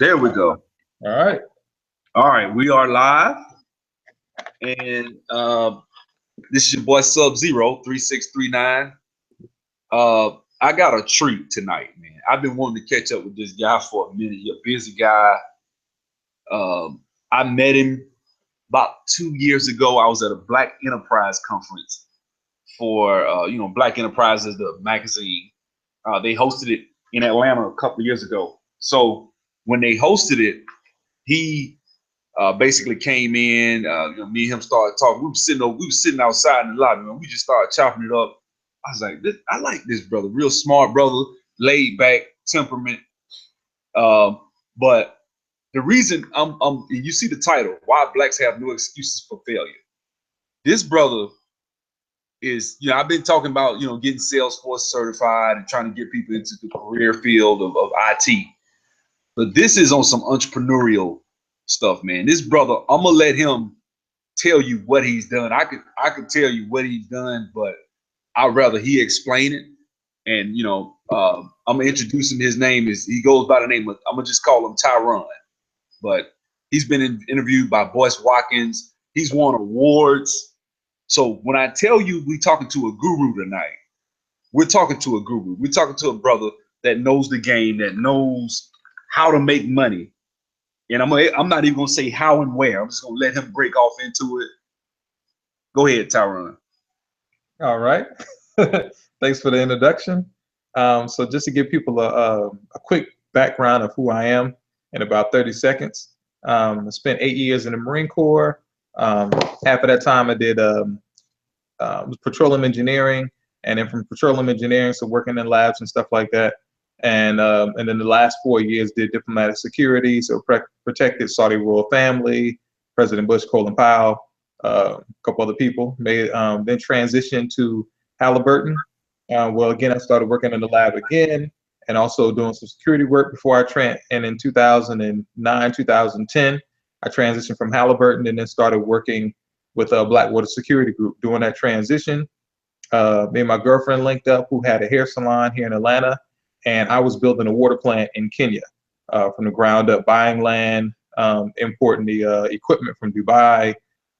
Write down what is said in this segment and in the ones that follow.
There we go. All right. All right, we are live, and this is your boy Sub Zero 3639. I got a treat tonight, man. I've been wanting to catch up with this guy for a minute. He's a busy guy. I met him about 2 years ago. I was at a Black Enterprise conference for Black Enterprise is the magazine. They hosted it in Atlanta a couple of years ago. So when they hosted it, he basically came in. Me and him started talking. We were sitting outside in the lobby, and we just started chopping it up. I was like, I like this brother, real smart brother, laid back temperament. But the reason you see the title, Why Blacks Have No Excuses for Failure. This brother is, I've been talking about, getting Salesforce certified and trying to get people into the career field of IT. But this is on some entrepreneurial stuff, man. This brother, I'm gonna let him tell you what he's done. I could tell you what he's done, but I'd rather he explain it. And I'm gonna introduce him. His name he goes by the name of, I'm gonna just call him Tyron. But he's been interviewed by Boyce Watkins. He's won awards. So when I tell you we talking to a guru tonight, we're talking to a guru. We're talking to a brother that knows the game, that knows how to make money. And I'm not even gonna say how and where. I'm just gonna let him break off into it. Go ahead, Tyron. All right. Thanks for the introduction. So just to give people a quick background of who I am in about 30 seconds. I spent 8 years in the Marine Corps. Half of that time I did petroleum engineering, and then from petroleum engineering, so working in labs and stuff like that. And then the last 4 years did diplomatic security, so protected Saudi royal family, President Bush, Colin Powell, a couple other people. Then transitioned to Halliburton. Well, again, I started working in the lab again, and also doing some security work before and in 2009, 2010, I transitioned from Halliburton and then started working with Blackwater Security Group. During that transition, me and my girlfriend linked up, who had a hair salon here in Atlanta, and I was building a water plant in Kenya from the ground up, buying land, importing the equipment from Dubai,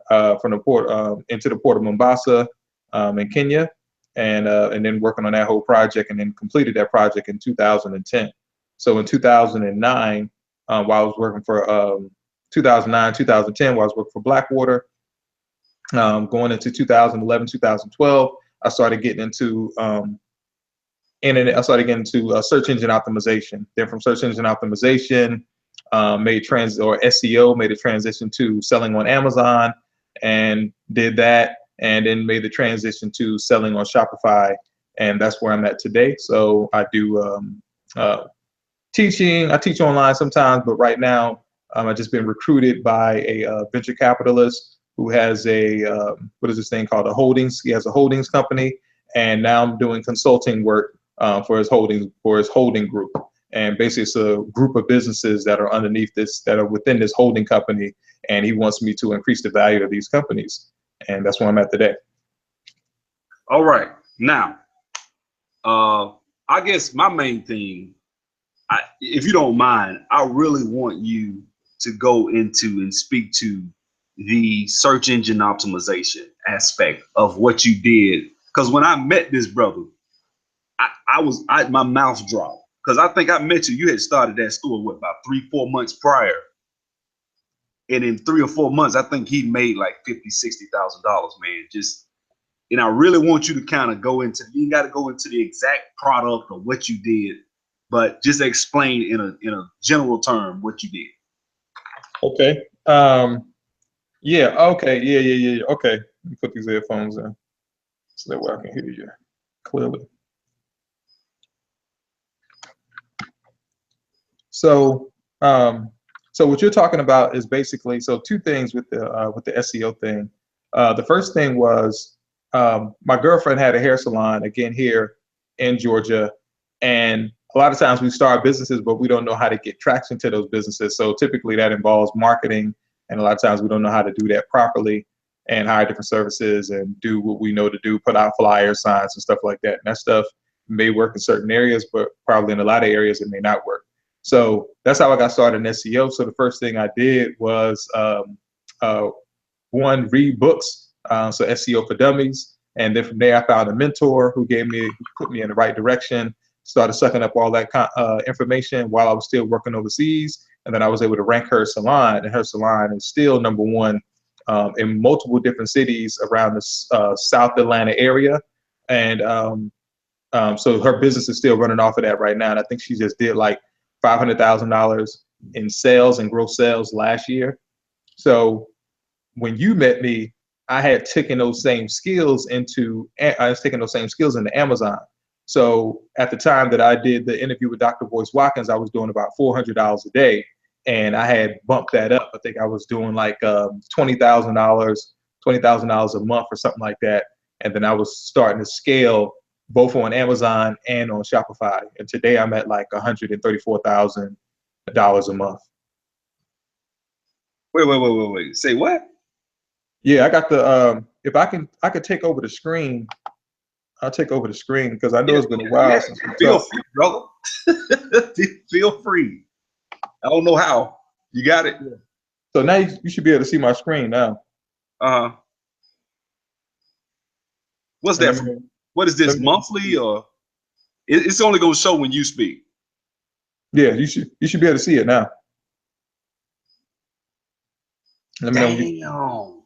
from the port into the port of Mombasa in Kenya, and then working on that whole project, and then completed that project in 2010. So in 2009, while I was working for 2009, 2010, while I was working for Blackwater, going into 2011, 2012, I started getting into search engine optimization. Then from search engine optimization, SEO, made a transition to selling on Amazon, and did that, and then made the transition to selling on Shopify, and that's where I'm at today. So I do teaching. I teach online sometimes, but right now I've just been recruited by a venture capitalist who has what is this thing called, a holdings. He has a holdings company, and now I'm doing consulting work for his holding group. And basically it's a group of businesses that are underneath this, that are within this holding company, and he wants me to increase the value of these companies. And that's where I'm at today. All right. Now, I guess my main thing, if you don't mind, I really want you to go into and speak to the search engine optimization aspect of what you did. Because when I met this brother, my mouth dropped. Because I think I met you had started that store, about 3-4 months prior. And in 3 or 4 months, I think he made like $50,000-$60,000, man. And I really want you to kind of go into, you got to go into the exact product of what you did, but just explain in a general term what you did. Okay. Yeah. Okay. Yeah. Okay. Let me put these earphones in so that way I can hear you clearly. So what you're talking about is basically, so two things with the SEO thing. The first thing was, my girlfriend had a hair salon, again, here in Georgia. And a lot of times we start businesses, but we don't know how to get traction to those businesses. So typically that involves marketing. And a lot of times we don't know how to do that properly and hire different services and do what we know to do, put out flyers, signs, and stuff like that. And that stuff may work in certain areas, but probably in a lot of areas it may not work. So that's how I got started in SEO. So the first thing I did was one, read books, so SEO for Dummies, and then from there I found a mentor who put me in the right direction. Started sucking up all that information while I was still working overseas, and then I was able to rank her salon, and her salon is still #1 in multiple different cities around the South Atlanta area, and so her business is still running off of that right now. And I think she just did like $500,000 in sales and gross sales last year. So when you met me, I had taken those same skills into Amazon. So at the time that I did the interview with Dr. Boyce Watkins, I was doing about $400 a day, and I had bumped that up. I think I was doing like $20,000 a month or something like that. And then I was starting to scale both on Amazon and on Shopify. And today I'm at like $134,000 a month. Wait. Say what? Yeah, I got the I could take over the screen. I'll take over the screen because I know it's been a while since we Feel talked. free, brother. Feel free. I don't know how. You got it? So now you should be able to see my screen now. What's that for? What is this, monthly, or it's only gonna show when you speak? Yeah, you should be able to see it now. Let me know.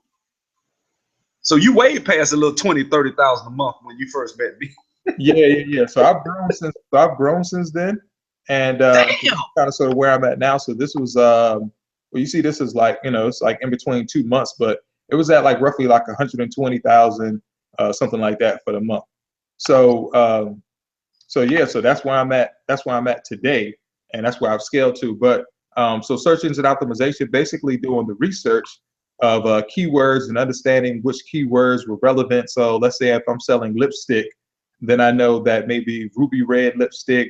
So you way past a little 20,000-30,000 a month when you first met me. Yeah. So I've grown since then, and kind of sort of where I'm at now. So this was well, you see, this is like, it's like in between 2 months, but it was at like roughly like 120,000, something like that for the month. So yeah, so that's where I'm at. That's where I'm at today, and that's where I've scaled to. But so search engine optimization, basically doing the research of keywords and understanding which keywords were relevant. So let's say if I'm selling lipstick, then I know that maybe ruby red lipstick,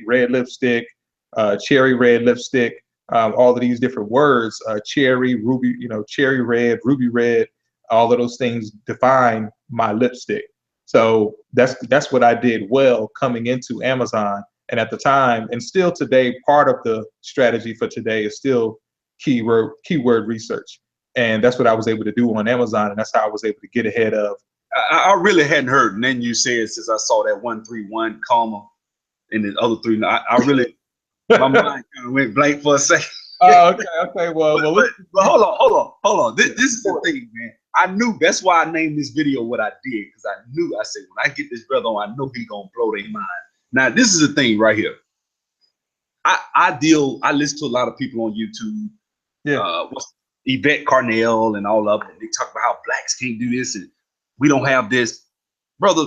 cherry red lipstick, all of these different words, cherry, ruby, cherry red, ruby red, all of those things define my lipstick. So that's what I did well coming into Amazon. And at the time, and still today, part of the strategy for today is still keyword research. And that's what I was able to do on Amazon, and that's how I was able to get ahead of. I really hadn't heard, and then you said, since I saw that 131 comma and the other three, I really, my mind kind of went blank for a second. Okay. Well, but hold on. This is the thing, man. I knew, that's why I named this video what I did, because I said, when I get this brother on, I know he's gonna blow their mind. Now, this is the thing right here. I listen to a lot of people on YouTube. Yeah. Yvette Carnell and all of them. They talk about how blacks can't do this and we don't have this. Brother,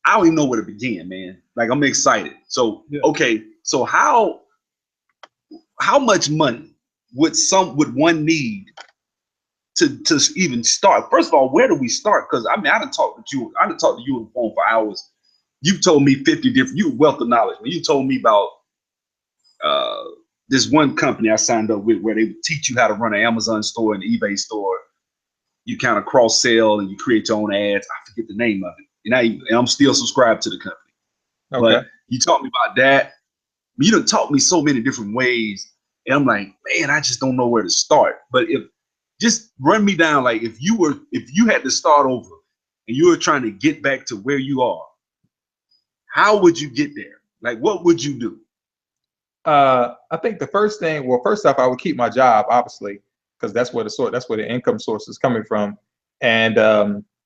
I don't even know where to begin, man. Like, I'm excited. So, okay. So how much money would one need to even start? First of all, where do we start? Because I done talked to you on the phone for hours. You've told me 50 different, you wealth of knowledge. You told me about this one company I signed up with where they would teach you how to run an Amazon store and an eBay store. You kind of cross sell and you create your own ads. I forget the name of it. And I'm still subscribed to the company. Okay. But you taught me about that. You done taught me so many different ways. And I'm like, man, I just don't know where to start. But just run me down, like if you had to start over and you were trying to get back to where you are, how would you get there? Like, what would you do? I think the first thing, well, first off, I would keep my job, obviously, because that's where the income source is coming from. And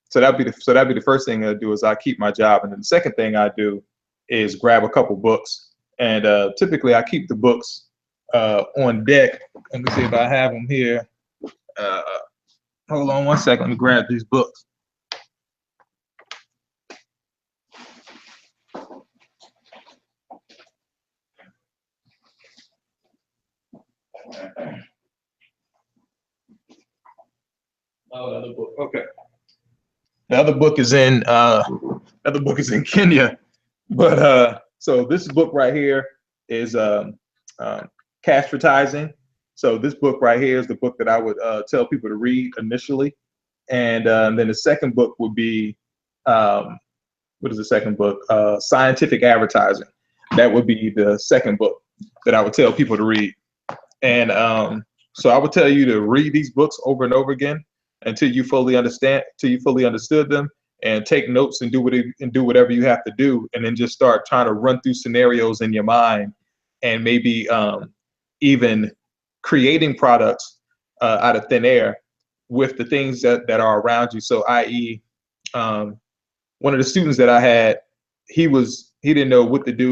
so that'd be the first thing I do is I keep my job. And then the second thing I do is grab a couple books. And typically I keep the books on deck. Let me see if I have them here. Hold on one second. Let me grab these books. Oh, the other book. Okay. The other book is in Kenya. But so this book right here is Cashvertising. So this book right here is the book that I would tell people to read initially. And then the second book would be what is the second book? Scientific Advertising. that would be the second book that I would tell people to read. And so I would tell you to read these books over and over again until you fully understood them, and take notes and do whatever you have to do, and then just start trying to run through scenarios in your mind, and maybe even creating products out of thin air with the things that are around you. So, i.e., one of the students that I had, he didn't know what to do.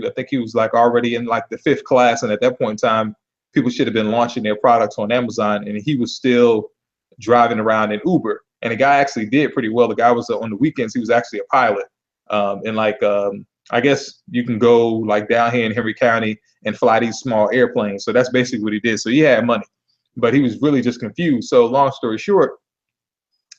I think he was like already in like the 5th class, and at that point in time, people should have been launching their products on Amazon, and he was still driving around in Uber. And the guy actually did pretty well. The guy was on the weekends, he was actually a pilot. And like, I guess you can go like down here in Henry County and fly these small airplanes. So that's basically what he did. So he had money, but he was really just confused. So long story short,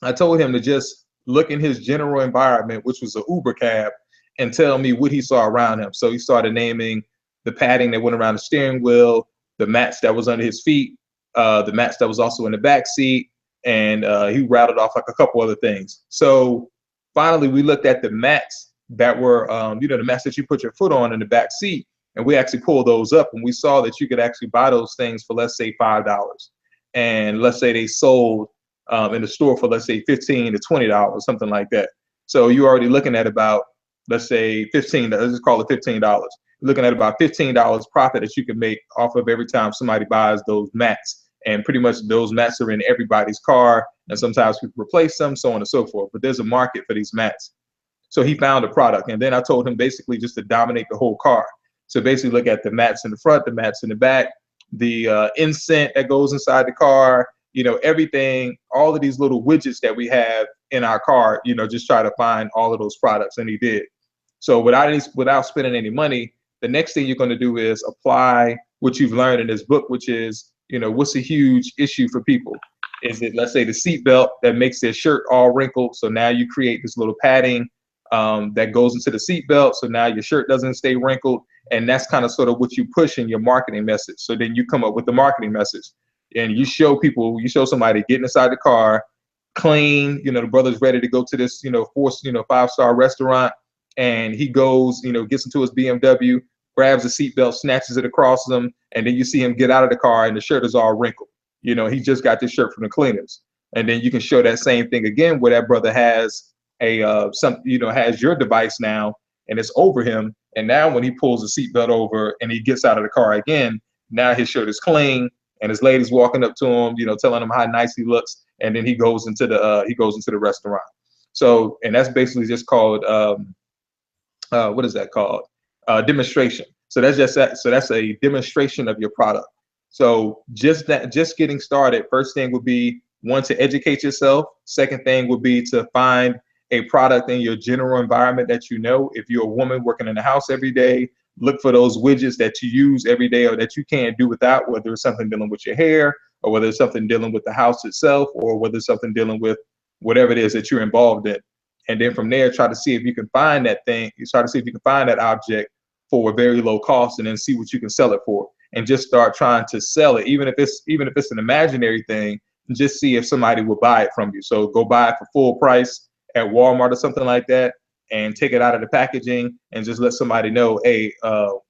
I told him to just look in his general environment, which was an Uber cab, and tell me what he saw around him. So he started naming the padding that went around the steering wheel, the mats that was under his feet, the mats that was also in the back seat, and he rattled off like a couple other things. So finally, we looked at the mats that were, the mats that you put your foot on in the back seat, and we actually pulled those up, and we saw that you could actually buy those things for, let's say, $5, and let's say they sold in the store for, let's say, $15 to $20, something like that. So you're already looking at about, let's say, $15. Let's just call it $15. Looking at about $15 profit that you can make off of every time somebody buys those mats. And pretty much those mats are in everybody's car, and sometimes people replace them, so on and so forth. But there's a market for these mats. So he found a product, and then I told him basically just to dominate the whole car. So basically look at the mats in the front, the mats in the back, the incense that goes inside the car, everything, all of these little widgets that we have in our car, just try to find all of those products, and he did. So without spending any money, the next thing you're going to do is apply what you've learned in this book, which is, what's a huge issue for people? Is it, let's say, the seatbelt that makes their shirt all wrinkled? So now you create this little padding that goes into the seatbelt, so now your shirt doesn't stay wrinkled. And that's kind of sort of what you push in your marketing message. So then you come up with the marketing message, and you show somebody getting inside the car, clean, the brother's ready to go to this, 5-star restaurant, and he goes, gets into his BMW, grabs a seatbelt, snatches it across him, and then you see him get out of the car and the shirt is all wrinkled. He just got this shirt from the cleaners. And then you can show that same thing again where that brother has has your device now, and it's over him. And now when he pulls the seatbelt over and he gets out of the car again, now his shirt is clean, and his lady's walking up to him, telling him how nice he looks, and then he goes into the restaurant. So, and that's basically just called what is that called? Demonstration. So that's just that. So that's a demonstration of your product. So just getting started. First thing would be, one, to educate yourself. Second thing would be to find a product in your general environment that if you're a woman working in the house every day, look for those widgets that you use every day or that you can't do without, whether it's something dealing with your hair, or whether it's something dealing with the house itself, or whether it's something dealing with whatever it is that you're involved in. And then from there, try to see if you can find that thing. You try to see if you can find that object for a very low cost, and then see what you can sell it for, and just start trying to sell it. Even if it's an imaginary thing, just see if somebody will buy it from you. So go buy it for full price at Walmart or something like that, and take it out of the packaging and just let somebody know, hey,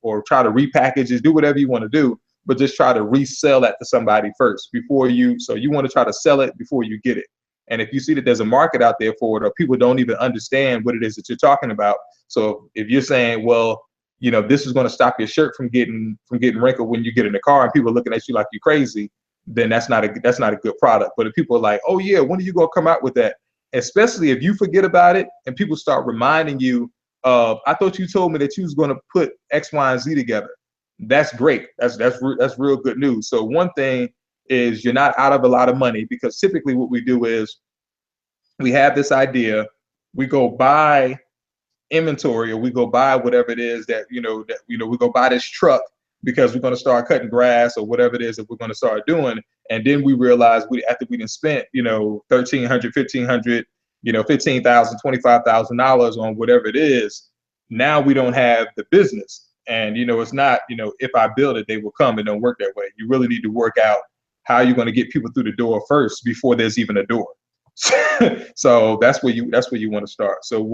or try to repackage it, do whatever you want to do, but just try to resell that to somebody first so you want to try to sell it before you get it. And if you see that there's a market out there for it, or people don't even understand what it is that you're talking about. So if you're saying, well, this is going to stop your shirt from getting wrinkled when you get in the car, and people are looking at you like you're crazy, then that's not a good product. But if people are like, oh yeah, when are you going to come out with that? Especially if you forget about it and people start reminding you of, I thought you told me that you was going to put X, Y, and Z together. That's great. That's real good news. So one thing is, you're not out of a lot of money, because typically what we do is we have this idea, we go buy inventory, or we go buy whatever it is that, we go buy this truck because we're going to start cutting grass or whatever it is that we're going to start doing. And then we realize after we done spent, $1,300, $1,500, $15,000, $25,000 on whatever it is, now we don't have the business. And, it's not, if I build it, they will come. It don't work that way. You really need to work out how you're going to get people through the door first before there's even a door. So that's where you want to start. So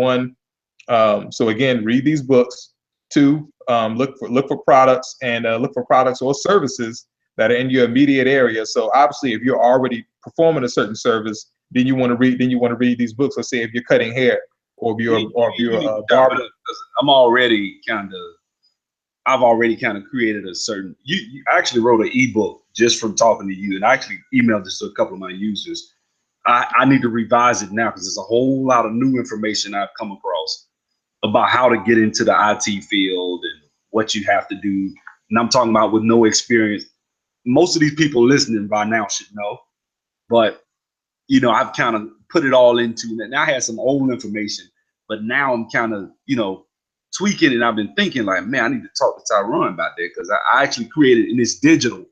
so again, read these books, Two, look for products and look for products or services that are in your immediate area. So obviously, if you're already performing a certain service, then you want to read these books. Let's say if you're cutting hair, or if you're a barber. I'm already kind of. I've already kind of created a certain. You actually wrote an ebook just from talking to you, and I actually emailed this to a couple of my users. I need to revise it now because there's a whole lot of new information I've come across about how to get into the IT field and what you have to do. And I'm talking about with no experience. Most of these people listening by now should know, but I've kind of put it all into that. Now I had some old information, but now I'm kind of, tweaking it. I've been thinking like, man, I need to talk to Tyrone about that because I actually created, and it's digital.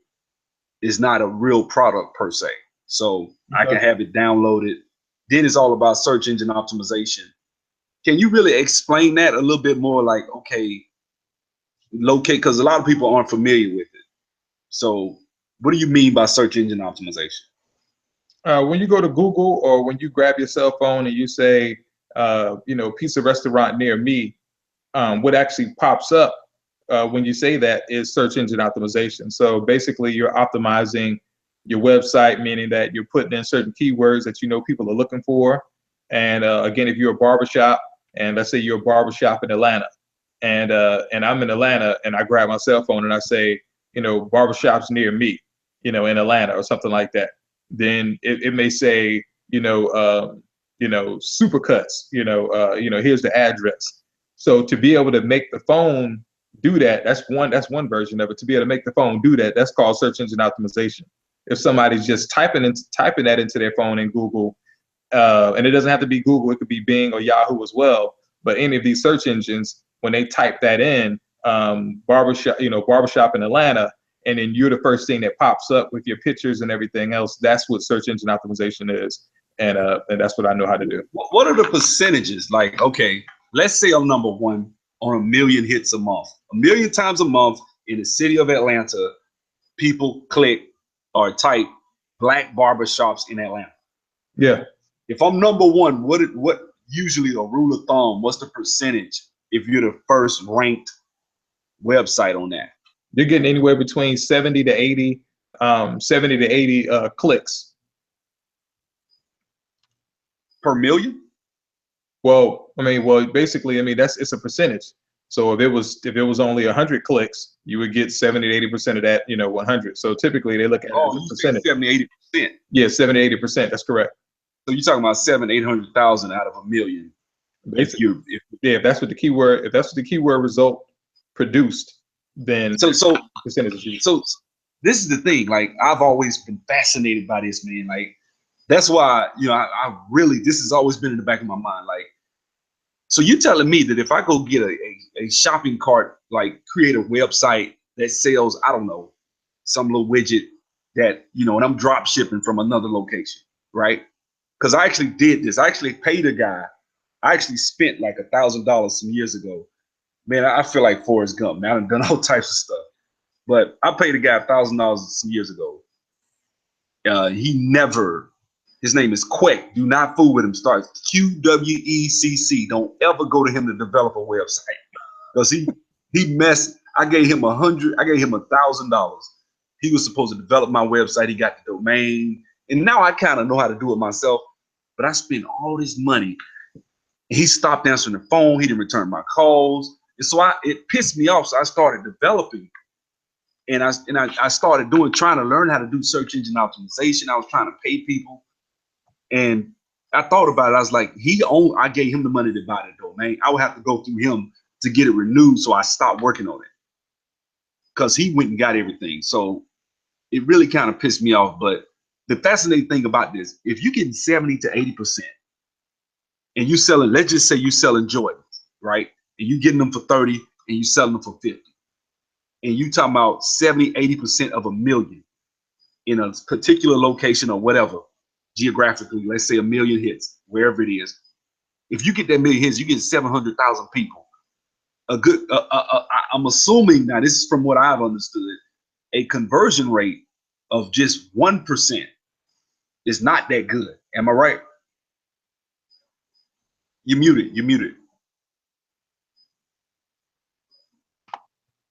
It's not a real product per se. So I can have it downloaded. Then it's all about search engine optimization. Can you really explain that a little bit more? Like, okay, locate, because a lot of people aren't familiar with it. So what do you mean by search engine optimization? When you go to Google or when you grab your cell phone and you say, pizza restaurant near me, what actually pops up when you say that is search engine optimization. So basically, you're optimizing your website, meaning that you're putting in certain keywords that people are looking for. And again, if you're a barbershop, and let's say you're a barbershop in Atlanta, and I'm in Atlanta, and I grab my cell phone and I say, barbershops near me, in Atlanta or something like that, then it may say, supercuts, here's the address. So to be able to make the phone do that, that's one version of it. To be able to make the phone do that, that's called search engine optimization. If somebody's just typing that into their phone in Google, and it doesn't have to be Google, it could be Bing or Yahoo as well. But any of these search engines, when they type that in, barbershop in Atlanta, and then you're the first thing that pops up with your pictures and everything else, that's what search engine optimization is. And that's what I know how to do. What are the percentages? Like, okay, let's say I'm number one on 1 million hits a month. 1 million times a month in the city of Atlanta, people click or type black barbershops in Atlanta. Yeah. If I'm number one, what usually a rule of thumb, what's the percentage if you're the first ranked website on that? You're getting anywhere between 70 to 80 clicks. Per million? Well, basically, it's a percentage. So if it was only 100 clicks, you would get 70 to 80% of that, 100. So typically they look at it as a percentage. 70, 80%. Yeah, 70, 80%. That's correct. So you're talking about 700,000, 800,000 out of 1 million. Basically, if that's what the keyword result produced, then percentage. So this is the thing. Like, I've always been fascinated by this, man. Like, that's why, I really, this has always been in the back of my mind. Like, so you're telling me that if I go get a shopping cart, like create a website that sells, I don't know, some little widget that, and I'm drop shipping from another location, right? Because I actually did this. I actually paid a guy. I actually spent like $1,000 some years ago. Man, I feel like Forrest Gump. Man, I've done all types of stuff. But I paid a guy $1,000 some years ago. His name is Queck. Do not fool with him. Starts QWECC. Don't ever go to him to develop a website because he messed. I gave him $1,000. He was supposed to develop my website. He got the domain, and now I kind of know how to do it myself. But I spent all this money. He stopped answering the phone. He didn't return my calls, and so it pissed me off. So I started developing. And I started trying to learn how to do search engine optimization. I was trying to pay people. And I thought about it. I was like, I gave him the money to buy the domain. I would have to go through him to get it renewed. So I stopped working on it because he went and got everything. So it really kind of pissed me off. But the fascinating thing about this, if you're getting 70 to 80% and you're selling, let's just say you're selling Jordans, right? And you're getting them for 30 and you're selling them for 50. And you talking about 70, 80% of 1 million in a particular location or whatever, geographically, let's say 1 million hits, wherever it is. If you get that 1 million hits, you get 700,000 people. I'm assuming, now this is from what I've understood, a conversion rate of just 1% is not that good. Am I right? You're muted.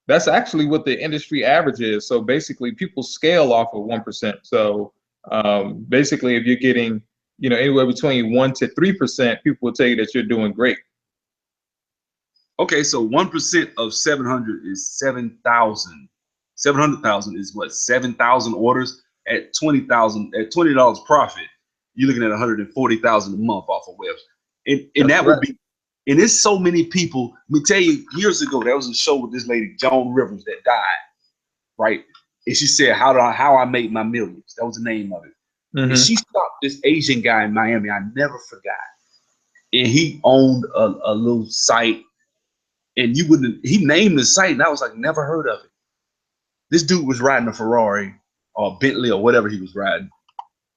That's actually what the industry average is. So basically, people scale off of 1%. So basically, if you're getting, anywhere between 1 to 3%, people will tell you that you're doing great. Okay, so 1% of 700 is 7,000. 700,000 is what? 7,000 orders at 20,000 at $20 profit. You're looking at 140,000 a month off of webs, and that would be. And there's so many people. Let me tell you, years ago, there was a show with this lady, Joan Rivers, that died, right? And she said, how I made my millions. That was the name of it. Mm-hmm. And she stopped this Asian guy in Miami. I never forgot. And he owned a little site. And he named the site, and I was like, never heard of it. This dude was riding a Ferrari or a Bentley or whatever he was riding.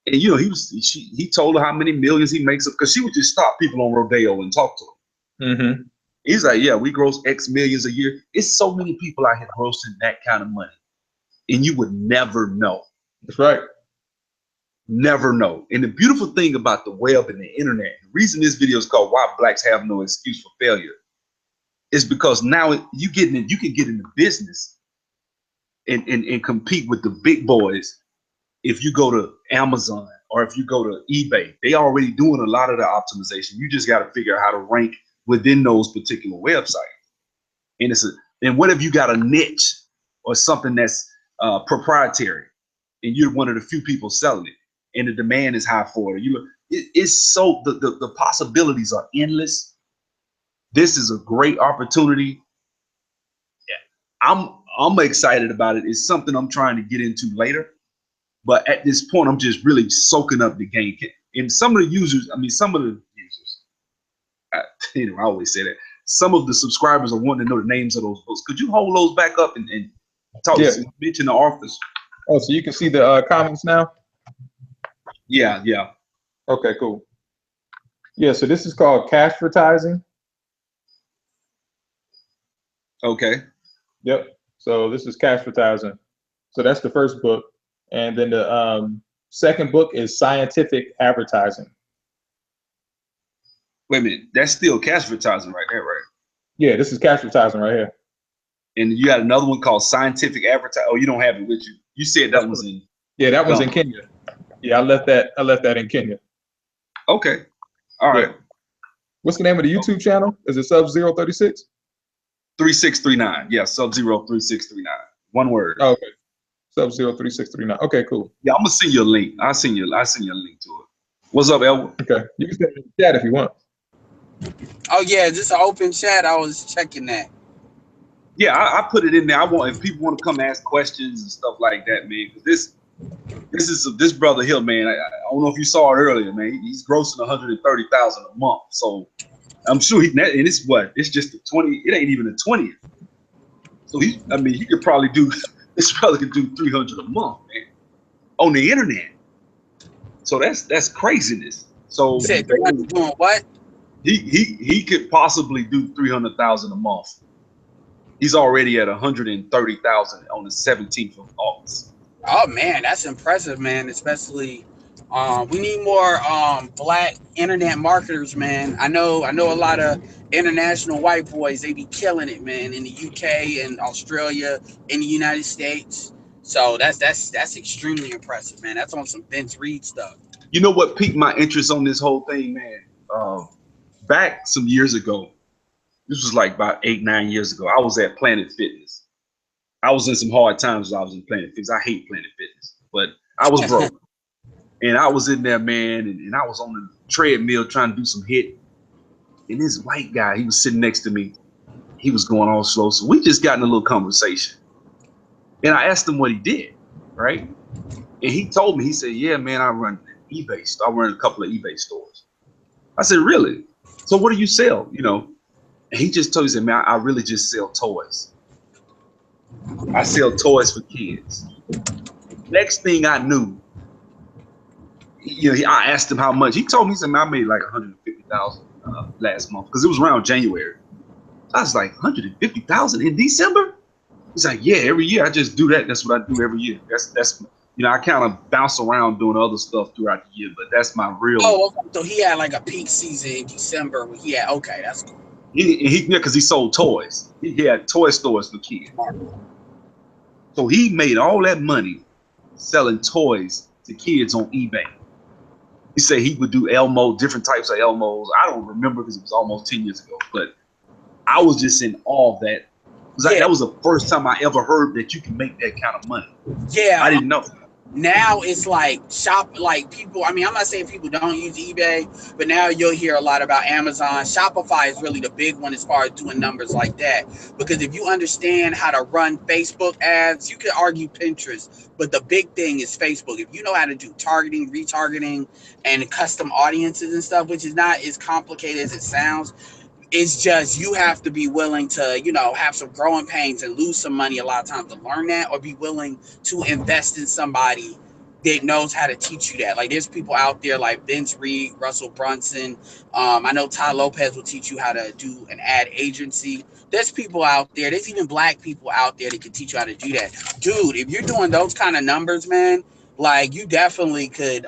And he told her how many millions he makes up, because she would just stop people on Rodeo and talk to them. Mm-hmm. He's like, yeah, we gross X millions a year. It's so many people out here grossing that kind of money. And you would never know. That's right. Never know. And the beautiful thing about the web and the internet, the reason this video is called Why Blacks Have No Excuse for Failure, is because now you can get into business and compete with the big boys. If you go to Amazon or if you go to eBay, they already doing a lot of the optimization. You just got to figure out how to rank within those particular websites. And what if you got a niche or something that's proprietary, and you're one of the few people selling it, and the demand is high for it? It's so the possibilities are endless. This is a great opportunity. I'm excited about it. It's something I'm trying to get into later. But at this point, I'm just really soaking up the game. And some of the users, I always say that. Some of the subscribers are wanting to know the names of those books. Could you hold those back up and talk to mention the authors? Oh, so you can see the comments now? Yeah. Okay, cool. Yeah, so this is called Cashvertising. Okay. Yep. So this is Cashvertising. So that's the first book. And then the second book is Scientific Advertising. Wait a minute. That's still Cashvertising right there, right? Yeah, this is Cashvertising right here. And you got another one called Scientific Advertising. Oh, you don't have it with you. You said that was in. Yeah, that one's in Kenya. Yeah, I left that in Kenya. Okay. All right. Yeah. What's the name of the YouTube channel? Is it Sub-Zero36? 3639. Yeah, Sub-Zero 3639. One word. Oh, okay. Sub-Zero3639. Okay, cool. Yeah, I'm gonna send you a link. I'll send you a link to it. What's up, Elwood? Okay. You can send it in the chat if you want. Oh yeah, this is an open chat. I was checking that. Yeah, I put it in there. If people want to come ask questions and stuff like that, man, because this brother here, man. I don't know if you saw it earlier, man. He's grossing 130,000 a month. So I'm sure and it's just the 20. It ain't even the 20th. So he could probably do. This brother could do 300 a month, man, on the internet. So that's craziness. So You said doing what? He could possibly do 300,000 a month. He's already at 130,000 on the 17th of August. Oh man, that's impressive, man. Especially, we need more black internet marketers, man. I know a lot of international white boys. They be killing it, man, in the UK and Australia, in the United States. So that's extremely impressive, man. That's on some Vince Reed stuff. You know what piqued my interest on this whole thing, man? Back some years ago, this was like about 8-9 years ago, I was at Planet Fitness. I was in some hard times when I was in Planet Fitness. I hate Planet Fitness, but I was broke. And I was in there, man, and I was on the treadmill trying to do some HIIT. And this white guy, he was sitting next to me. He was going all slow. So we just got in a little conversation. And I asked him what he did, right? And he told me, he said, yeah, man, I run eBay. I run a couple of eBay stores. I said, really? So what do you sell? And he just told me, he said, man, I really just sell toys. I sell toys for kids. Next thing I knew, I asked him how much. He told me, he said, man, I made like 150,000 last month, because it was around January. I was like, 150,000 in December? He's like, yeah, every year I just do that. That's what I do every year. That's I kind of bounce around doing other stuff throughout the year, but that's my real. Oh, so he had like a peak season in December. Okay, that's cool. Yeah, because he sold toys. He had toy stores for kids. So he made all that money selling toys to kids on eBay. He said he would do Elmo, different types of Elmos. I don't remember because it was almost 10 years ago, but I was just in awe of that. That was the first time I ever heard that you can make that kind of money. Yeah. I didn't know. Now it's like people, I mean, I'm not saying people don't use eBay, but now you'll hear a lot about Amazon. Shopify is really the big one as far as doing numbers like that. Because if you understand how to run Facebook ads, you can argue Pinterest, but the big thing is Facebook. If you know how to do targeting, retargeting, and custom audiences and stuff, which is not as complicated as it sounds, it's just you have to be willing to, have some growing pains and lose some money a lot of times to learn that, or be willing to invest in somebody that knows how to teach you that. Like there's people out there like Vince Reed, Russell Brunson. I know Ty Lopez will teach you how to do an ad agency. There's people out there. There's even black people out there that can teach you how to do that. Dude, if you're doing those kind of numbers, man, like you definitely could,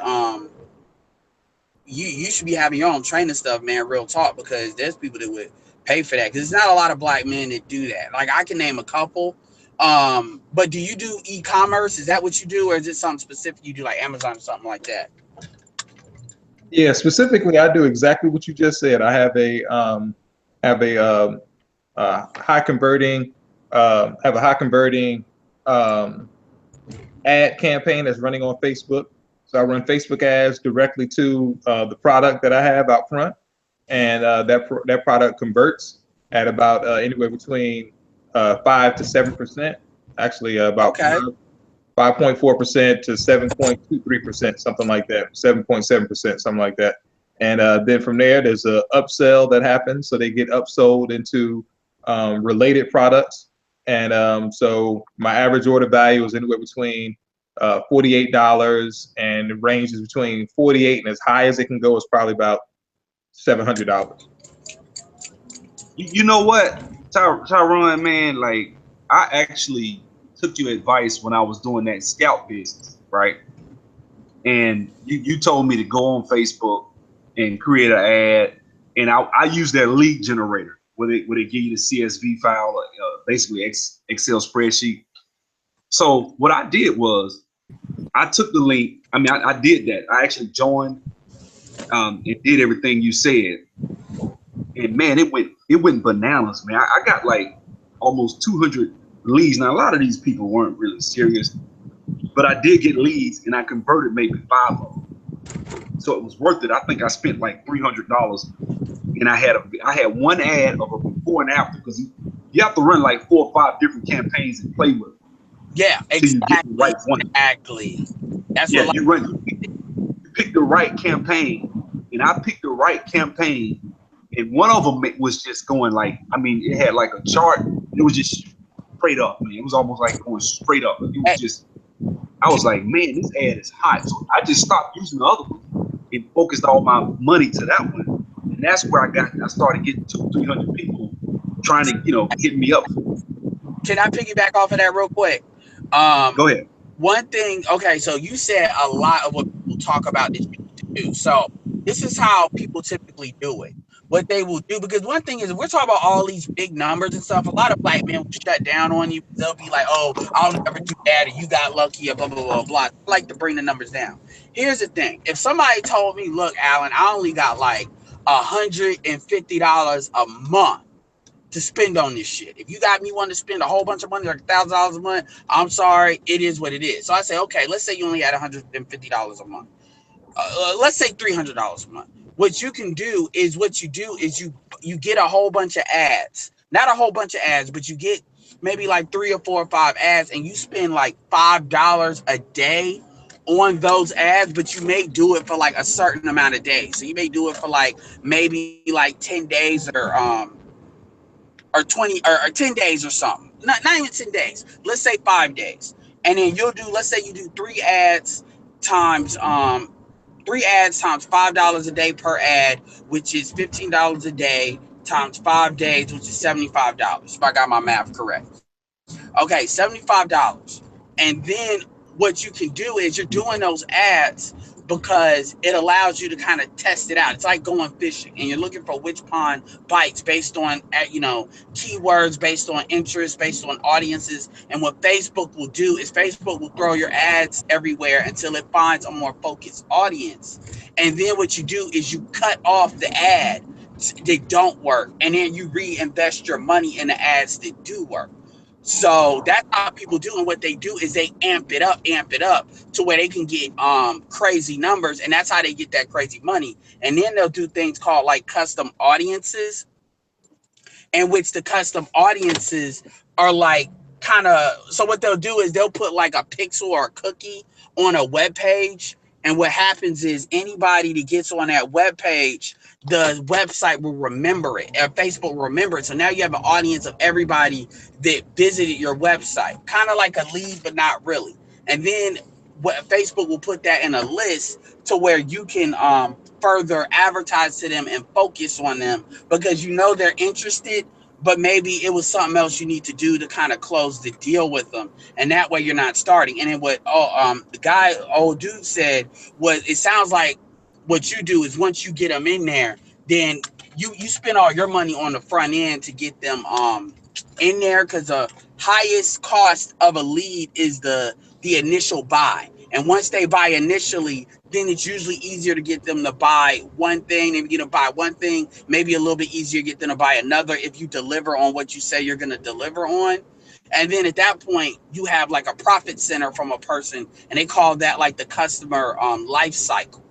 you should be having your own training stuff, man, real talk, because there's people that would pay for that, because there's not a lot of black men that do that. Like I can name a couple, but do you do e-commerce? Is that what you do, or is it something specific you do, like Amazon or something like that? Yeah, specifically, I do exactly what you just said. I have a high converting ad campaign that's running on Facebook. So I run Facebook ads directly to the product that I have out front, and that product converts at about anywhere between 5 to 7%. Actually, about 5.4% to 7.23%, something like that. 7.7%, something like that. And then from there, there's a upsell that happens, so they get upsold into related products. And so my average order value is anywhere between $48, and the range is between 48 and as high as it can go is probably about $700. You know what, Tyrone, man, like I actually took your advice when I was doing that scout business, right? And you told me to go on Facebook and create an ad, and I use their lead generator where they give you the CSV file, basically Excel spreadsheet. So what I did was I took the link. I mean, I did that. I actually joined and did everything you said. And man, it went bananas, man. I got like almost 200 leads. Now, a lot of these people weren't really serious, but I did get leads, and I converted maybe 5 of them. So it was worth it. I think I spent like $300, and I had one ad of a before and after, because you have to run like 4 or 5 different campaigns and play with them. Yeah, exactly. You get the right one. Exactly. That's yeah, what you pick the right campaign, and I picked the right campaign, and one of them was just going like, I mean, it had like a chart. It was just straight up, man. It was almost like going straight up. It was just, I was like, man, this ad is hot. So I just stopped using the other one and focused all my money to that one. And that's where I started getting 200-300 people trying to, hit me up. Can I piggyback off of that real quick? Go ahead. One thing, okay, so you said a lot of what people talk about that you need to do. So this is how people typically do it. What they will do, because one thing is, we're talking about all these big numbers and stuff. A lot of black men will shut down on you. They'll be like, "Oh, I'll never do that," or "You got lucky," or blah blah blah blah. I like to bring the numbers down. Here's the thing: if somebody told me, "Look, Alan, I only got like $150 a month to spend on this shit. If you got me wanting to spend a whole bunch of money, like $1,000 a month, I'm sorry, it is what it is." So I say, okay, let's say you only had $150 a month. Let's say $300 a month. What you do is you get a whole bunch of ads. Not a whole bunch of ads, but you get maybe like 3 or 4 or 5 ads, and you spend like $5 a day on those ads, but you may do it for like a certain amount of days. So you may do it for like maybe like 10 days or 20 or 10 days or something. Not even 10 days. Let's say 5 days. And then let's say you do 3 ads times $5 a day per ad, which is $15 a day times 5 days, which is $75, if I got my math correct. Okay, $75. And then what you can do is you're doing those ads, because it allows you to kind of test it out. It's like going fishing and you're looking for which pond bites based on, keywords, based on interest, based on audiences. And what Facebook will do is Facebook will throw your ads everywhere until it finds a more focused audience. And then what you do is you cut off the ad that don't work, and then you reinvest your money in the ads that do work. So that's how people do, and what they do is they amp it up to where they can get crazy numbers, and that's how they get that crazy money. And then they'll do things called like custom audiences, in which the custom audiences are like so what they'll do is they'll put like a pixel or a cookie on a web page, and what happens is anybody that gets on that web page, the website will remember it, or Facebook will remember it. So now you have an audience of everybody that visited your website, kind of like a lead, but not really. And then what Facebook will put that in a list to where you can further advertise to them and focus on them, because you know they're interested, but maybe it was something else you need to do to kind of close the deal with them, and that way you're not starting. And then what the old dude said was, it sounds like what you do is once you get them in there, then you spend all your money on the front end to get them in there, because the highest cost of a lead is the initial buy. And once they buy initially, then it's usually easier to get them to buy one thing. If you get them to buy one thing, maybe a little bit easier to get them to buy another if you deliver on what you say you're going to deliver on. And then at that point, you have like a profit center from a person, and they call that like the customer life cycle.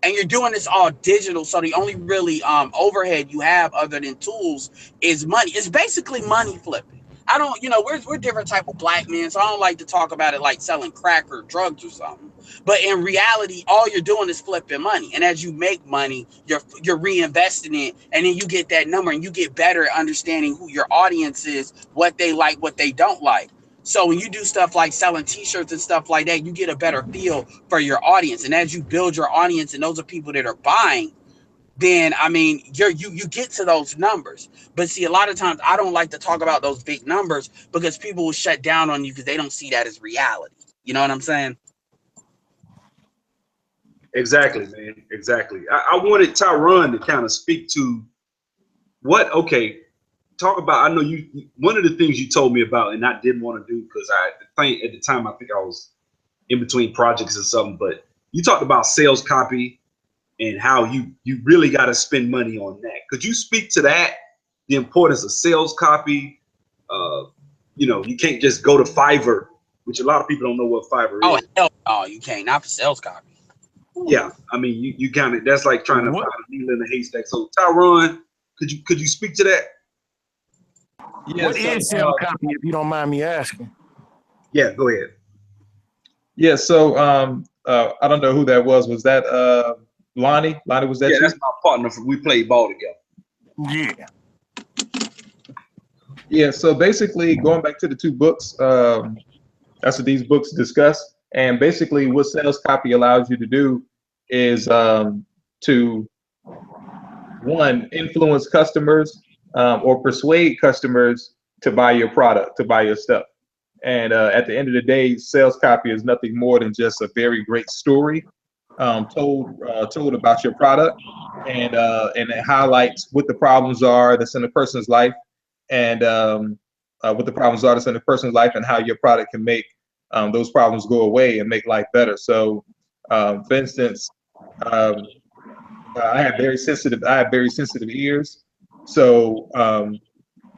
And you're doing this all digital, so the only really overhead you have other than tools is money. It's basically money flipping. I don't, we're different type of black men, so I don't like to talk about it like selling crack or drugs or something. But in reality, all you're doing is flipping money. And as you make money, you're reinvesting it, and then you get that number, and you get better at understanding who your audience is, what they like, what they don't like. So when you do stuff like selling t-shirts and stuff like that, you get a better feel for your audience. And as you build your audience, and those are people that are buying, then I mean you get to those numbers. But see, a lot of times I don't like to talk about those big numbers, because people will shut down on you because they don't see that as reality. You know what I'm saying? Exactly, man. Exactly. I wanted Tyron to kind of speak to talk about, I know you one of the things you told me about, and I didn't want to do because at the time I think I was in between projects or something, but you talked about sales copy and how you really got to spend money on that. Could you speak to that, the importance of sales copy? You can't just go to Fiverr, which a lot of people don't know what Fiverr is. Hell no, you can't. Not for sales copy. Yeah, I mean, you kind of, that's like trying to find a needle in a haystack. So Tyron, could you speak to that? Yeah, what is sales copy, if you don't mind me asking? Yeah, go ahead. Yeah, so I don't know who that was. Was that Lonnie? Lonnie, was that you? Yeah, that's my partner. We played ball together. Yeah. Yeah, so basically going back to the two books, that's what these books discuss. And basically what sales copy allows you to do is to, one, influence customers or persuade customers to buy your product, to buy your stuff. And at the end of the day, sales copy is nothing more than just a very great story told about your product, and it highlights what the problems are that's in a person's life, and what the problems are that's in a person's life, and how your product can make those problems go away and make life better. So, for instance, I have very sensitive ears, so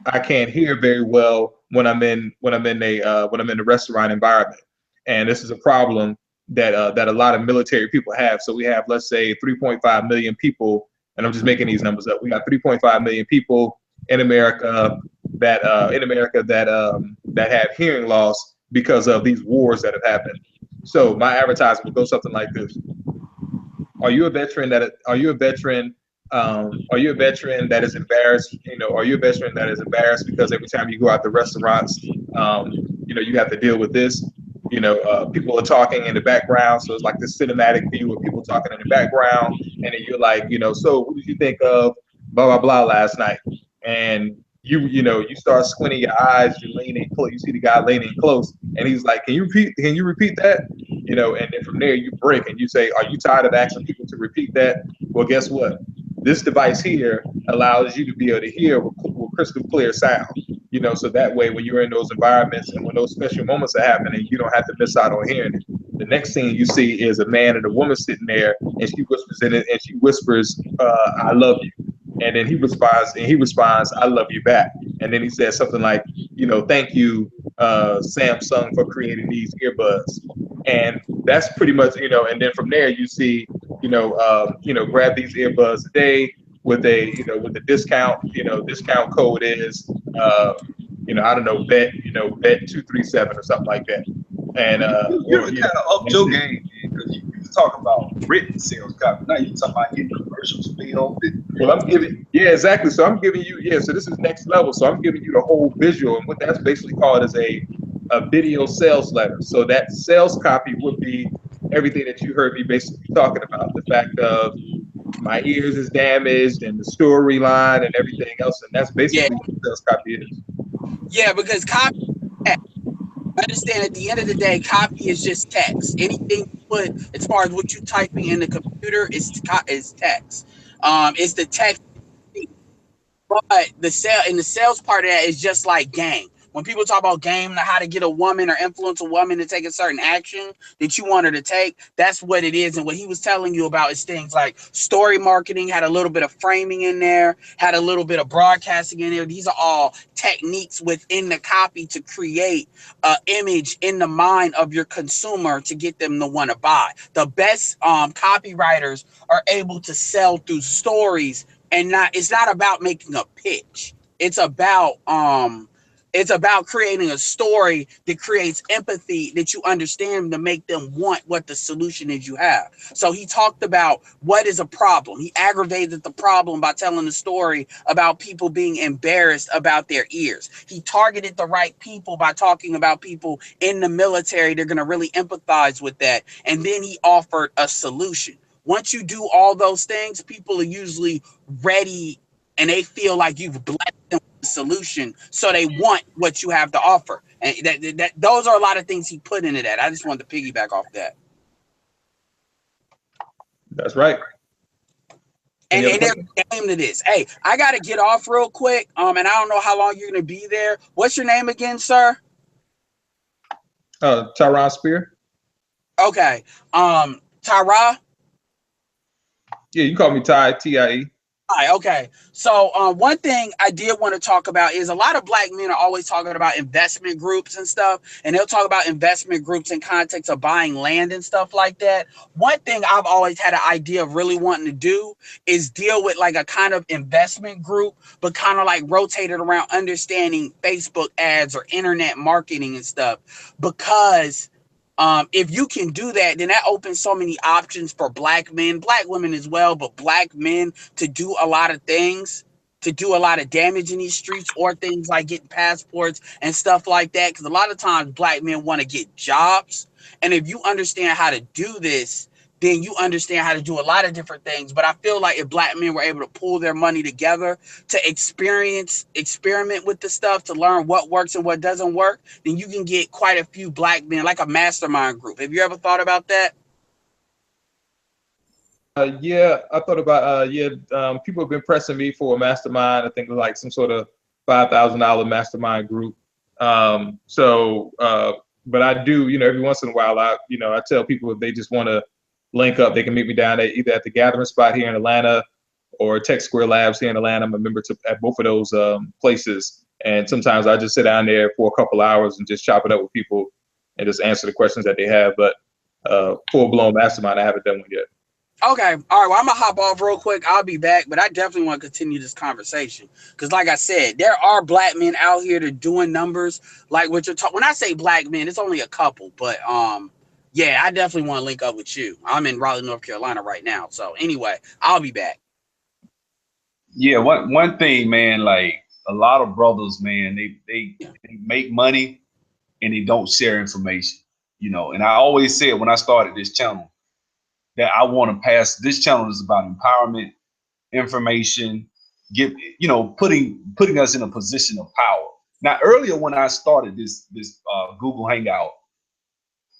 I can't hear very well when I'm in a restaurant environment, and this is a problem that a lot of military people have. So we have, let's say, 3.5 million people, and I'm just making these numbers up. We got 3.5 million people in America that have hearing loss because of these wars that have happened. So my advertisement will go something like this: Are you a veteran that is embarrassed? Are you a veteran that is embarrassed because every time you go out to restaurants, you have to deal with this? People are talking in the background, so it's like this cinematic view of people talking in the background, and then you're like, so what did you think of blah blah blah last night? And you start squinting your eyes, you're leaning close, you see the guy leaning close, and he's like, can you repeat that? And then from there you break and you say, are you tired of asking people to repeat that? Well, guess what? This device here allows you to be able to hear with crystal clear sound, so that way when you're in those environments and when those special moments are happening, you don't have to miss out on hearing it. The next thing you see is a man and a woman sitting there, and she whispers in it, and she whispers, I love you. And then he responds, I love you back. And then he says something like, thank you, Samsung, for creating these earbuds. And that's pretty much, and then from there you see, grab these earbuds today with with the discount, discount code is, I don't know, bet 237 or something like that. And you're kind of up your game, because you was talking about written sales copy. Now you're talking about getting commercials filmed. Well, exactly. So I'm giving you, so this is next level. So I'm giving you the whole visual, and what that's basically called is a video sales letter. So that sales copy would be everything that you heard me basically talking about. The fact of my ears is damaged and the storyline and everything else. And that's basically what the sales copy is. Yeah, because copy, understand at the end of the day, copy is just text. Anything you put as far as what you typing in the computer is text. It's the text, but the sales part of that is just like game. When people talk about game, how to get a woman or influence a woman to take a certain action that you want her to take, that's what it is. And what he was telling you about is things like story marketing, had a little bit of framing in there, had a little bit of broadcasting in there. These are all techniques within the copy to create an image in the mind of your consumer to get them to want to buy. The best copywriters are able to sell through stories, and it's not about making a pitch. It's about creating a story that creates empathy, that you understand, to make them want what the solution is you have. So he talked about what is a problem. He aggravated the problem by telling a story about people being embarrassed about their ears. He targeted the right people by talking about people in the military. They're going to really empathize with that. And then he offered a solution. Once you do all those things, people are usually ready and they feel like you've blessed them with the solution, so they want what you have to offer. And those are a lot of things he put into that. I just wanted to piggyback off that. That's right. And there's a game to this. Hey, I got to get off real quick. And I don't know how long you're going to be there. What's your name again, sir? Tyron Spear. Okay. Tyra? Yeah, you call me Ty, T-I-E. Hi, okay. So one thing I did want to talk about is a lot of black men are always talking about investment groups and stuff, and they'll talk about investment groups in context of buying land and stuff like that. One thing I've always had an idea of really wanting to do is deal with like a kind of investment group, but kind of like rotated around understanding Facebook ads or internet marketing and stuff, because if you can do that, then that opens so many options for black men, black women as well, but black men to do a lot of things, to do a lot of damage in these streets, or things like getting passports and stuff like that. Because a lot of times black men want to get jobs. And if you understand how to do this, then you understand how to do a lot of different things. But I feel like if black men were able to pull their money together to experiment with the stuff, to learn what works and what doesn't work, then you can get quite a few black men, like a mastermind group. Have you ever thought about that? Yeah, I thought about, people have been pressing me for a mastermind. I think like some sort of $5,000 mastermind group. But I do, every once in a while, I tell people if they just want to link up, they can meet me down either at the gathering spot here in Atlanta or Tech Square Labs here in Atlanta. I'm a member at both of those places. And sometimes I just sit down there for a couple hours and just chop it up with people and just answer the questions that they have. But full-blown mastermind, I haven't done one yet. Okay. All right. Well, I'm going to hop off real quick. I'll be back, but I definitely want to continue this conversation. Because like I said, there are black men out here that are doing numbers like what you're talking. When I say black men, it's only a couple, but yeah, I definitely want to link up with you. I'm in Raleigh, North Carolina right now. So anyway, I'll be back. Yeah, one thing, man, like a lot of brothers, man, they make money and they don't share information, and I always said when I started this channel that I want to pass, this channel is about empowerment, information, putting us in a position of power. Now, earlier when I started this Google Hangout,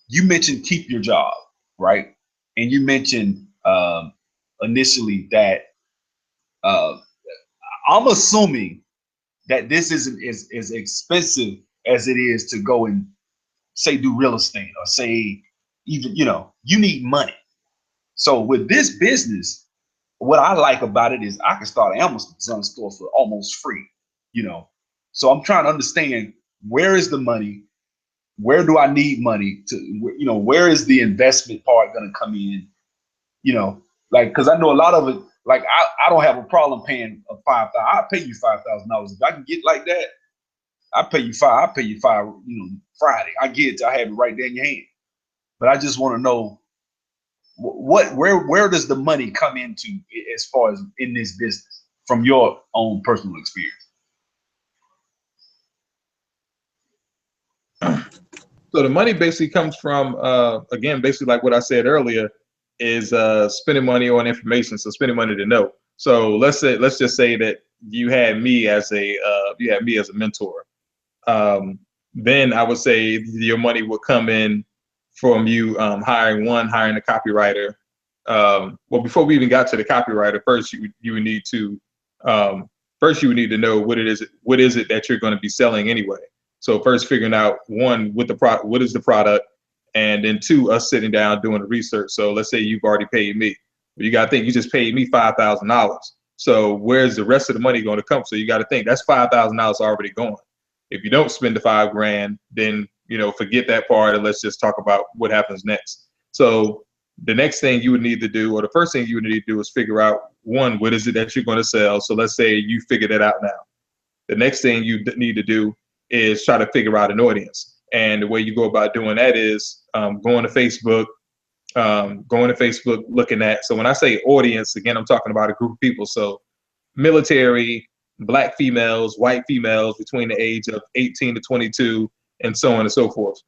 you mentioned keep your job, right? And you mentioned initially that I'm assuming that this isn't as expensive as it is to go and say do real estate, or say even, you need money. So with this business, what I like about it is I can start an Amazon store for almost free, So I'm trying to understand, where is the money? Where do I need money to, where is the investment part going to come in? Because I know a lot of it, like I don't have a problem paying $5,000. I'll pay you $5,000. If I can get like that, I'll pay you five, Friday. I get it. I have it right there in your hand. But I just want to know where does the money come into as far as in this business from your own personal experience? So the money basically comes from, again, basically like what I said earlier, is spending money on information. So spending money to know. So let's just say that you had me as a mentor. Then I would say your money would come in from you hiring a copywriter. Well, before we even got to the copywriter, first you would need to know what is it that you're going to be selling anyway. So first figuring out, one, what is the product, and then two, us sitting down doing the research. So let's say you've already paid me. You got to think, you just paid me $5,000. So where's the rest of the money going to come? So you got to think that's $5,000 already gone. If you don't spend the $5,000, then forget that part, and let's just talk about what happens next. So the next thing you would need to do, or the first thing you would need to do, is figure out, one, what is it that you're going to sell? So let's say you figured it out now. The next thing you need to do is try to figure out an audience. And the way you go about doing that is going to Facebook, looking at, so when I say audience, again, I'm talking about a group of people. So military, Black females, white females between the age of 18 to 22, and so on and so forth.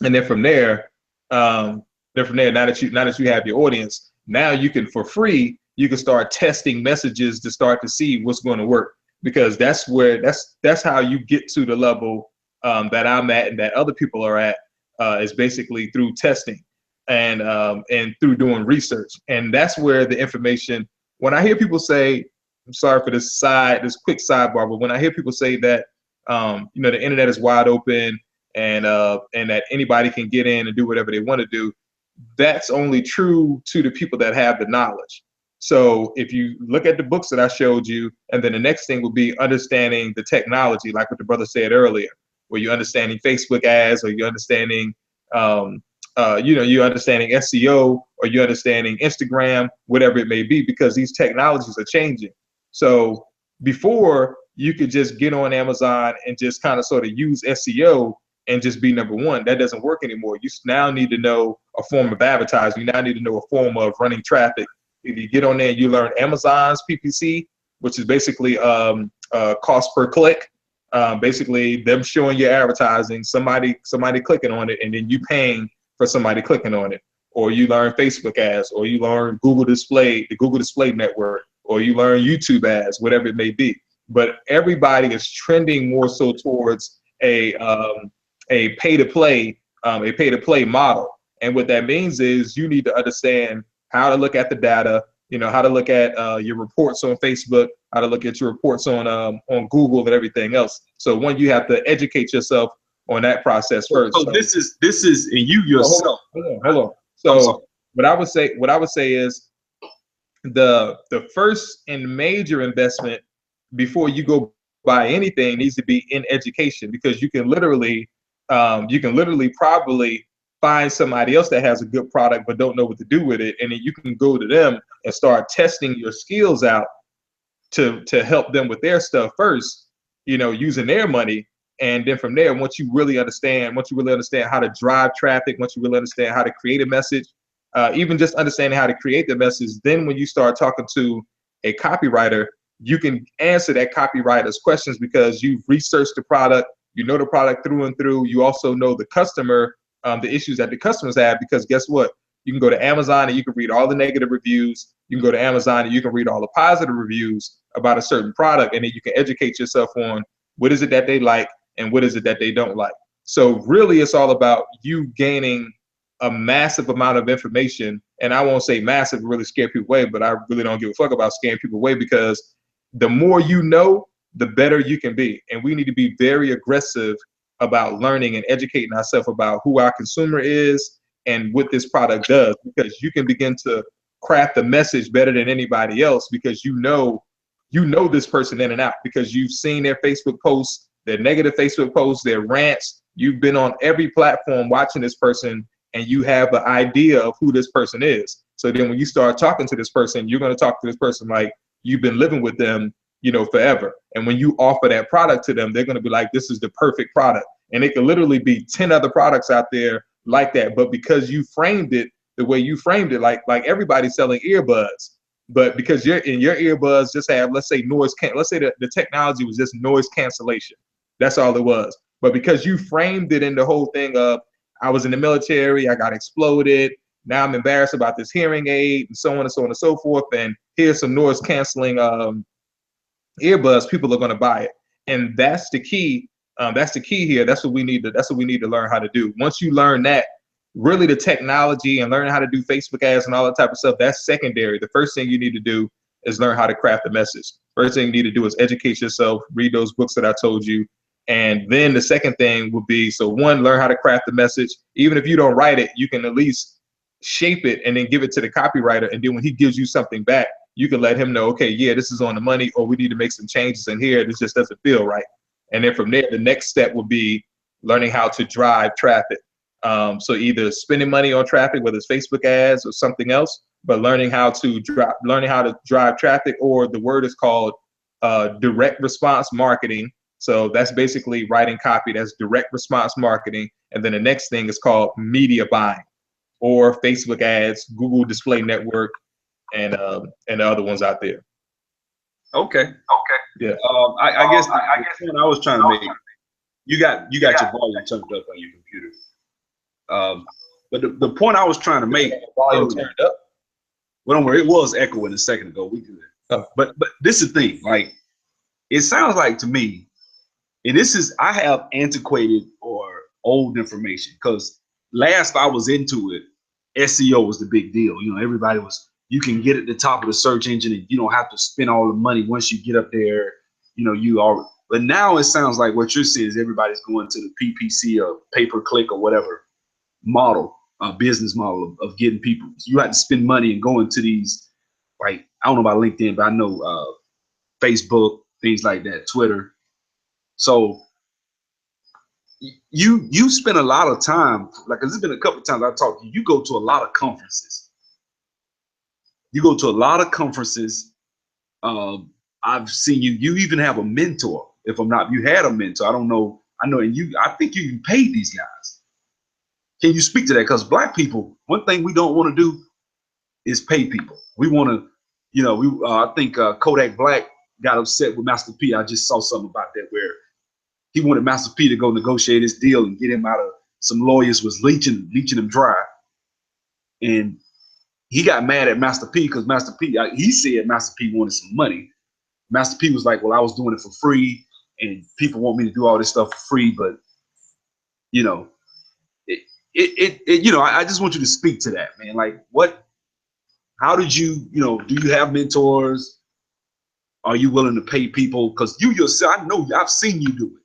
And then from there, now that you have your audience, now you can, for free, you can start testing messages to start to see what's going to work, because that's how you get to the level that I'm at and that other people are at, is basically through testing and through doing research. And that's where the information, when I hear people say, I'm sorry for this quick sidebar, but when I hear people say that the internet is wide open and that anybody can get in and do whatever they want to do, that's only true to the people that have the knowledge. So if you look at the books that I showed you, and then the next thing will be understanding the technology, like what the brother said earlier, where you're understanding Facebook ads, or you're understanding you're understanding SEO, or you're understanding Instagram, whatever it may be, because these technologies are changing. So before, you could just get on Amazon and just kind of sort of use SEO and just be number one. That doesn't work anymore. You now need to know a form of advertising. You now need to know a form of running traffic. If you get on there and you learn Amazon's PPC, which is basically cost per click, basically them showing your advertising, somebody clicking on it, and then you paying for somebody clicking on it. Or you learn Facebook ads, or you learn the Google Display Network, or you learn YouTube ads, whatever it may be. But everybody is trending more so towards a pay-to-play model. And what that means is you need to understand how to look at the data, how to look at your reports on Facebook, how to look at your reports on Google and everything else. So one, you have to educate yourself on that process first. So this is and you yourself. Hold on. So what I would say is the first and major investment before you go buy anything needs to be in education, because you can literally probably find somebody else that has a good product but don't know what to do with it, and then you can go to them and start testing your skills out to help them with their stuff first, using their money. And then from there, once you really understand how to drive traffic, once you really understand how to create a message, even just understanding how to create the message, then when you start talking to a copywriter, you can answer that copywriter's questions because you've researched the product, you know the product through and through. You also know the customer, the issues that the customers have, because guess what? You can go to Amazon and you can read all the negative reviews. You can go to Amazon and you can read all the positive reviews about a certain product, and then you can educate yourself on what is it that they like and what is it that they don't like. So really, it's all about you gaining a massive amount of information. And I won't say massive, really scare people away, but I really don't give a fuck about scaring people away, because the more you know, the better you can be. And we need to be very aggressive about learning and educating ourselves about who our consumer is and what this product does, because you can begin to craft the message better than anybody else, because you know this person in and out, because you've seen their Facebook posts, their negative Facebook posts, their rants. You've been on every platform watching this person, and you have an idea of who this person is. So then when you start talking to this person, you're going to talk to this person like you've been living with them, you know, forever. And when you offer that product to them, they're going to be like, this is the perfect product. And it could literally be 10 other products out there like that. But because you framed it the way you framed it, like everybody's selling earbuds, but because your earbuds just have, let's say let's say the technology was just noise cancellation. That's all it was. But because you framed it in the whole thing of, I was in the military, I got exploded, now I'm embarrassed about this hearing aid, and so on and so on and so forth, and here's some noise canceling earbuds, people are going to buy it. And that's the key. That's the key here. That's what we need to learn how to do. Once you learn that, really the technology and learning how to do Facebook ads and all that type of stuff, that's secondary. The first thing you need to do is learn how to craft the message. First thing you need to do is educate yourself, read those books that I told you. And then the second thing would be, so one, learn how to craft the message. Even if you don't write it, you can at least shape it and then give it to the copywriter. And then when he gives you something back, you can let him know, okay, yeah, this is on the money, or we need to make some changes in here. This just doesn't feel right. And then from there, the next step would be learning how to drive traffic. So either spending money on traffic, whether it's Facebook ads or something else, but learning how to drive traffic, or the word is called direct response marketing. So that's basically writing copy. That's direct response marketing. And then the next thing is called media buying, or Facebook ads, Google Display Network, and the other ones out there. Okay. Yeah. I guess the point I was trying to make, you got your volume turned up on your computer. But the point I was trying to make, Volume turned up. Well, don't worry, it was echoing a second ago. We good. Oh. But this is the thing. Like, it sounds like to me, and this is, I have antiquated or old information, because last I was into it, SEO was the big deal. You know, everybody was, you can get at the top of the search engine and you don't have to spend all the money once you get up there. You know, you are. But now it sounds like what you're saying is everybody's going to the PPC or pay-per-click or whatever model, business model of getting people. You have to spend money and go into these, like, I don't know about LinkedIn, but I know Facebook, things like that, Twitter. So you spend a lot of time, like, there's been a couple of times I talked to you, you go to a lot of conferences. I've seen you even have a mentor. If I'm not, you had a mentor. I don't know. I know, and I think you paid these guys. Can you speak to that? Because Black people, one thing we don't want to do is pay people. We want to, you know, I think Kodak Black got upset with Master P. I just saw something about that where he wanted Master P to go negotiate his deal and get him out of, some lawyers was leeching him dry. And he got mad at Master P because Master P, he said Master P wanted some money. Master P was like, well, I was doing it for free and people want me to do all this stuff for free. But, you know, you know, I just want you to speak to that, man. Like, how did you, you know, do you have mentors? Are you willing to pay people? Because you yourself, I know, I've seen you do it.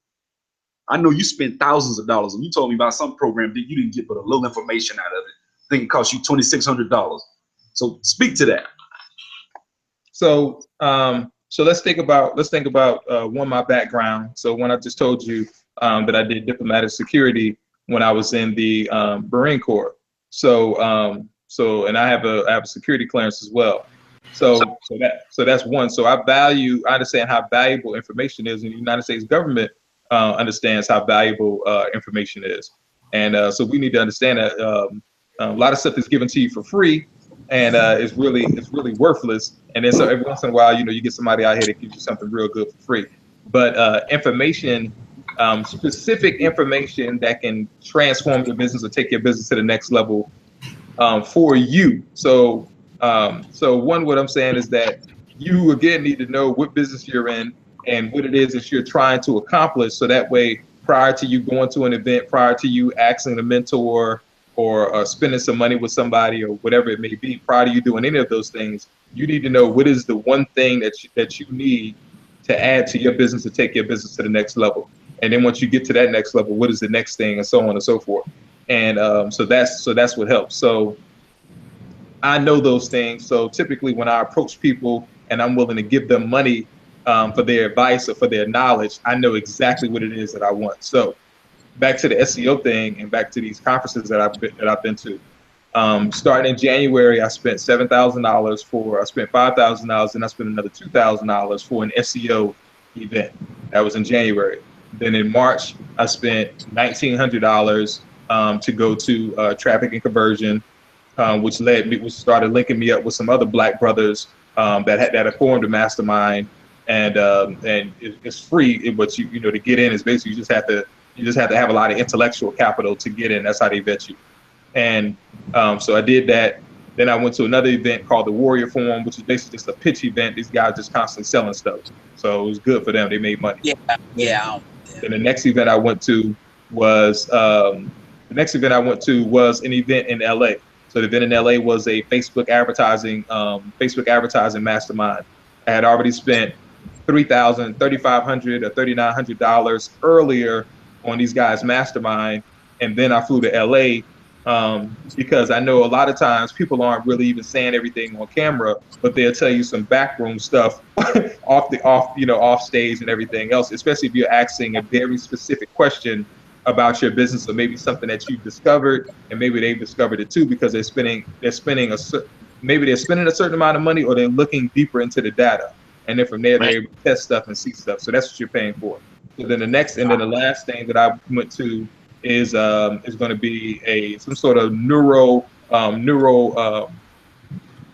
I know you spent thousands of dollars, and you told me about some program that you didn't get but a little information out of it. I think it cost you $2,600. So speak to that. So let's think about one, my background. So when I just told you that I did diplomatic security when I was in the Marine Corps. So and I have a security clearance as well. So that's one. So I understand how valuable information is, and the United States government understands how valuable information is. And so we need to understand that a lot of stuff is given to you for free, and it's really worthless. And then so every once in a while, you know, you get somebody out here that gives you something real good for free. But information, specific information that can transform your business or take your business to the next level for you. So So what I'm saying is that you again need to know what business you're in and what it is that you're trying to accomplish. So that way, prior to you going to an event, prior to you asking a mentor or spending some money with somebody or whatever it may be, prior to you doing any of those things, you need to know what is the one thing that you need to add to your business to take your business to the next level. And then once you get to that next level, what is the next thing, and so on and so forth. And so that's what helps. So I know those things. So typically when I approach people and I'm willing to give them money for their advice or for their knowledge, I know exactly what it is that I want. So back to the SEO thing and back to these conferences that I've been to. Starting in January, I spent $7,000 I spent $5,000, and I spent another $2,000 for an SEO event. That was in January. Then in March, I spent $1,900 to go to traffic and conversion, which started linking me up with some other Black brothers that had formed a mastermind, and it's free. But you know to get in is basically you just have to have a lot of intellectual capital to get in. That's how they vet you. And so I did that. Then I went to another event called the Warrior Forum, which is basically just a pitch event. These guys just constantly selling stuff. So it was good for them. They made money. Yeah. And the next event I went to was an event in LA. So the event in LA was a Facebook advertising mastermind. I had already spent $3,000, $3,500 or $3,900 earlier on these guys' mastermind, and then I flew to LA because I know a lot of times people aren't really even saying everything on camera, but they'll tell you some backroom stuff off stage and everything else, especially if you're asking a very specific question about your business or maybe something that you've discovered, and maybe they've discovered it too because they're spending a certain amount of money, or they're looking deeper into the data, and then from there they're able to test stuff and see stuff. So that's what you're paying for. So then the last thing that I went to is going to be some sort of neuro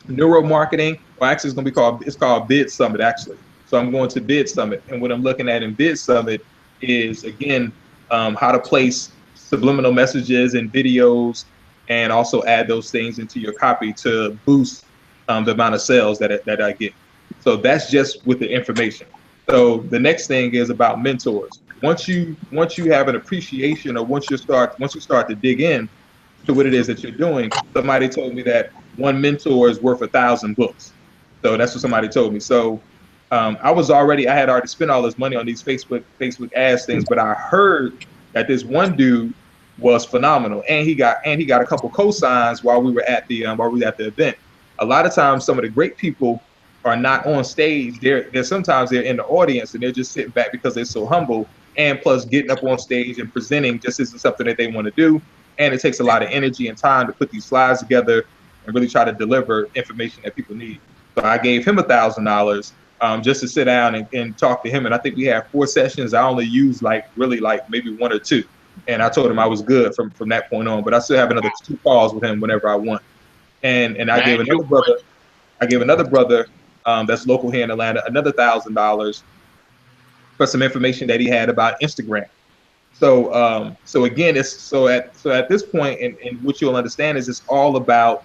marketing. Well, actually, it's called Bid Summit actually. So I'm going to Bid Summit, and what I'm looking at in Bid Summit is again how to place subliminal messages and videos, and also add those things into your copy to boost the amount of sales that I get. So that's just with the information. So the next thing is about mentors. Once you have an appreciation, or once you start to dig in to what it is that you're doing, somebody told me that one mentor is worth 1,000 books. So that's what somebody told me. So I had already spent all this money on these Facebook ads things, but I heard that this one dude was phenomenal, and he got a couple cosigns while we were at the event. A lot of times, some of the great people are not on stage. Sometimes they're in the audience, and they're just sitting back because they're so humble. And plus, getting up on stage and presenting just isn't something that they want to do. And it takes a lot of energy and time to put these slides together and really try to deliver information that people need. So I gave him $1,000 just to sit down and talk to him. And I think we had 4 sessions. I only used maybe 1 or 2. And I told him I was good from that point on. But I still have another 2 calls with him whenever I want. And I gave another brother that's local here in Atlanta another $1,000 for some information that he had about Instagram. So again, at this point, and what you'll understand is it's all about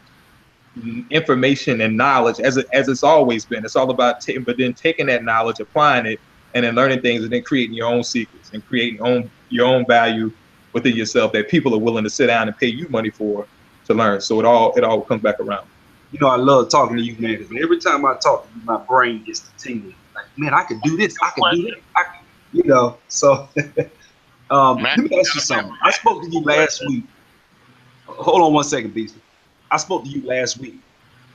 information and knowledge, as it's always been. It's all about but then taking that knowledge, applying it, and then learning things, and then creating your own secrets and creating your own value within yourself that people are willing to sit down and pay you money for to learn. So it all comes back around. You know, I love talking to you, man, because every time I talk to you, my brain gets to tingling. Like, man, I could do this. I could do that. So let me ask you something. I spoke to you last week. Hold on one second, Beasley. I spoke to you last week,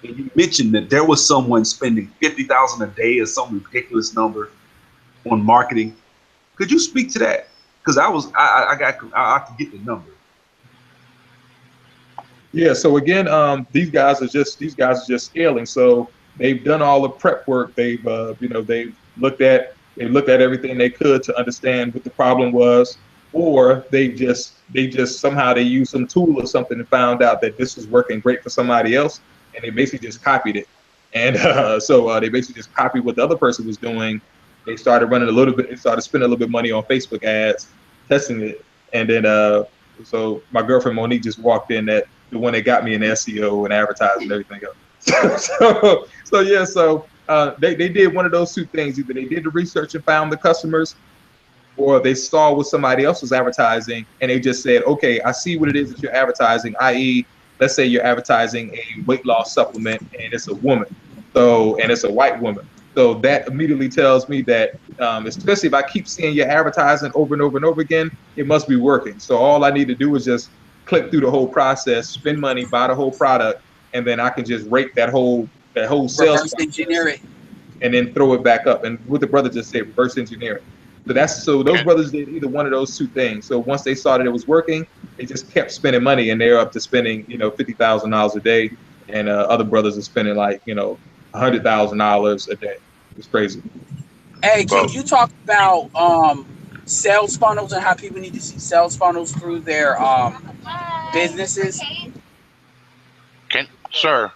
and you mentioned that there was someone spending $50,000 a day or some ridiculous number on marketing. Could you speak to that? Because I could get the number. Yeah. So again, these guys are just scaling. So they've done all the prep work. They've looked at everything they could to understand what the problem was, or they just somehow they used some tool or something and found out that this was working great for somebody else, and they basically just copied it. And so they basically just copied what the other person was doing. They started running they started spending a little bit of money on Facebook ads, testing it, and then so my girlfriend Monique just walked in, that the one that got me in SEO and advertising and everything else. So they did one of those two things. Either they did the research and found the customers, or they saw what somebody else was advertising and they just said, okay, I see what it is that you're advertising, i.e., let's say you're advertising a weight loss supplement and it's a woman, and it's a white woman. So that immediately tells me that, especially if I keep seeing your advertising over and over and over again, it must be working. So all I need to do is just click through the whole process, spend money, buy the whole product, and then I can just rate that whole sales Reverse engineer it, and then throw it back up. And what the brother just said, reverse engineering. So those brothers did either one of those two things. So once they saw that it was working, they just kept spending money, and they're up to spending, $50,000 a day, and other brothers are spending like, $100,000 a day. It's crazy. Hey, can you talk about sales funnels and how people need to see sales funnels through their businesses? Sir,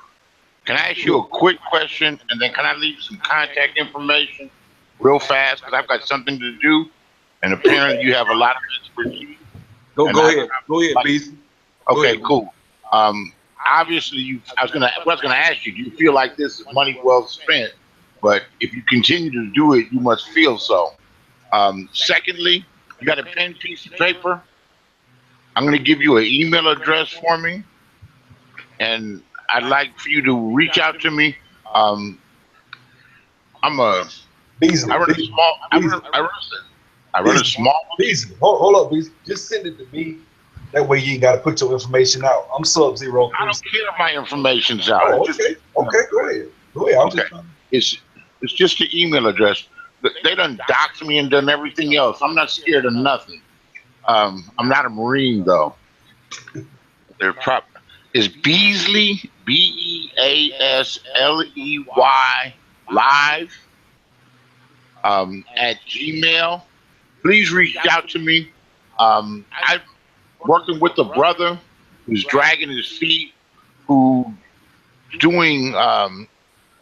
can I ask you a quick question, and then can I leave some contact information real fast, because I've got something to do, and apparently you have a lot of expertise. Go ahead, Beasley. Okay, cool. Obviously, I was gonna ask you, do you feel like this is money well spent? But if you continue to do it, you must feel so. Secondly, you got a pen, piece of paper? I'm gonna give you an email address for me, and I'd like for you to reach out to me. I run a small. Beasley, hold up, Beasley. Just send it to me. That way you ain't got to put your information out. I'm Sub-Zero. I don't care if my information's out. Oh, okay. Go ahead. Just it's just the email address. They done doxed me and done everything else. I'm not scared of nothing. I'm not a Marine though. They're proper. Is Beasley, Beasley live at Gmail? Please reach out to me. I'm working with a brother who's dragging his feet, who's doing an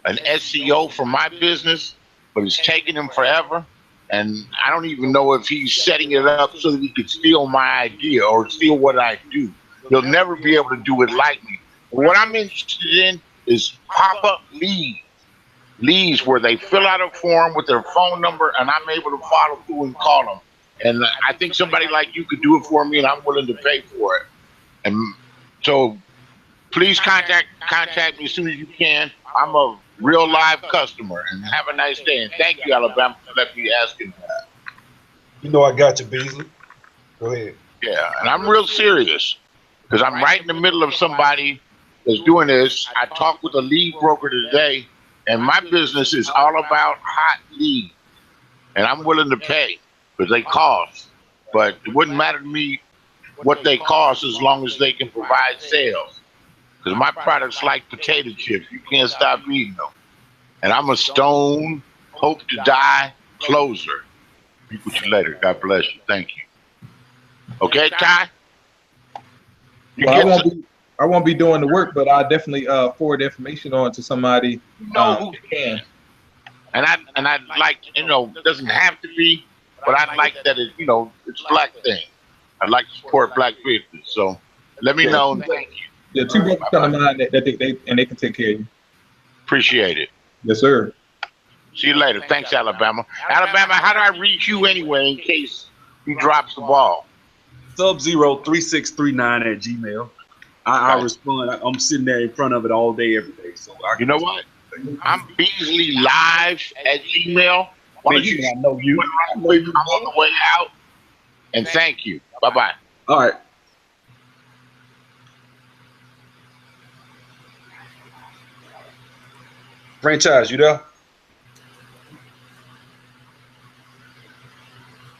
SEO for my business, but it's taking him forever. And I don't even know if he's setting it up so that he could steal my idea or steal what I do. He'll never be able to do it like me. What I'm interested in is pop-up leads where they fill out a form with their phone number, and I'm able to follow through and call them. And I think somebody like you could do it for me, and I'm willing to pay for it. And so please contact me as soon as you can. I'm a real live customer, and have a nice day. And thank you, Alabama, for letting me ask you that. You know I got you, Beasley. Go ahead. Yeah, and I'm real serious because I'm right in the middle of somebody that's doing this. I talked with a lead broker today, and my business is all about hot leads, and I'm willing to pay because they cost. But it wouldn't matter to me what they cost as long as they can provide sales. Because my product's like potato chips. You can't stop eating them. And I'm a stone, hope to die closer. Speak with you later. God bless you. Thank you. Okay, Ty? I won't be doing the work, but I'll definitely forward information on to somebody who can. And I'd like, it doesn't have to be, but I'd like that it's a black thing. I'd like to support black business. So let me know. And thank you. Yeah, two brothers come to mind that they can take care of you. Appreciate it. Yes, sir. See you later. Thanks, Alabama. Alabama, how do I reach you anyway in case he drops the ball? Sub-Zero3639 at Gmail. I respond. I'm sitting there in front of it all day, every day. So you know what? I'm Beasley live at Gmail. Why don't you? I know you. I'm on the way out. And thank you. Bye-bye. All right. Franchise, you there?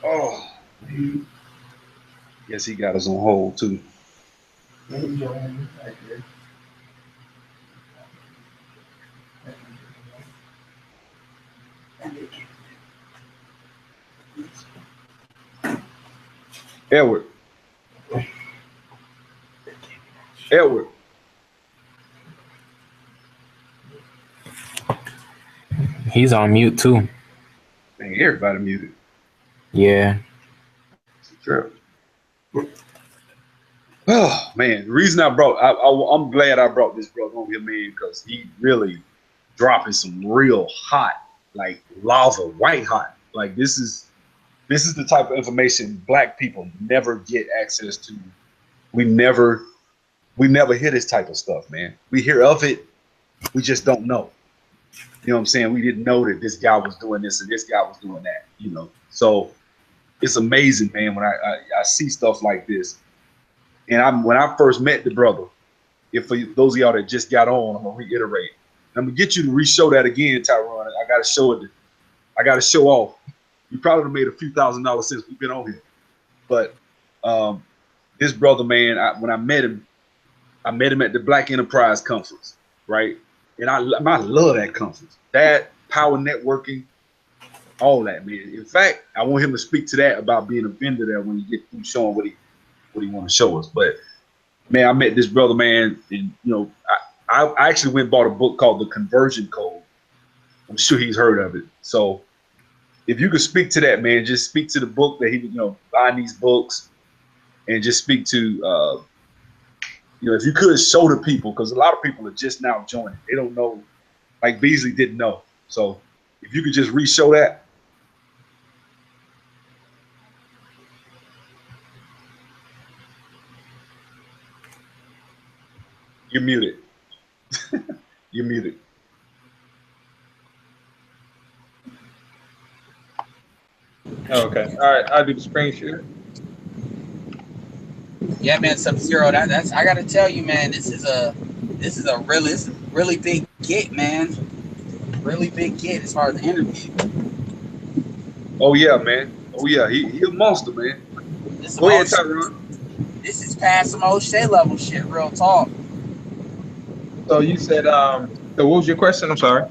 Oh, guess he got us on hold too. Edward. He's on mute too. Dang, everybody muted. Yeah. Sure. Oh man, the reason I'm glad I brought this brother on here, man, because he really dropping some real hot, like lava, white hot. Like this is the type of information Black people never get access to. We never hear this type of stuff, man. We hear of it, we just don't know. You know what I'm saying? We didn't know that this guy was doing this and this guy was doing that. You know, so it's amazing, man, when I see stuff like this. And when I first met the brother, if for those of y'all that just got on, I'm gonna reiterate. I'm gonna get you to re-show that again, Tyrone. I gotta show it. I gotta show off. You probably have made a few $1,000s since we've been on here. But this brother, man, when I met him at the Black Enterprise Conference, right? And I love that conference. That power networking, all that, man. In fact, I want him to speak to that about being a vendor there when he get through showing what he want to show us. But man, I met this brother, man, and you know, I actually went and bought a book called The Conversion Code. I'm sure he's heard of it. So if you could speak to that, man, just speak to the book that he, you know, buying these books, and just speak to, you know, if you could show the people, because a lot of people are just now joining. They don't know, like Beasley didn't know. So if you could just re-show that. You're muted. You're muted. Okay. All right. I'll do the screen share. Yeah, man, Sub-Zero. That's I gotta tell you, man. This is a really big get, man. Really big get as far as the interview. Oh yeah, man. Oh yeah, he a monster, man. Go ahead, Tyrone. This is past some O'Shea level shit. Real talk. So you said, so what was your question? I'm sorry.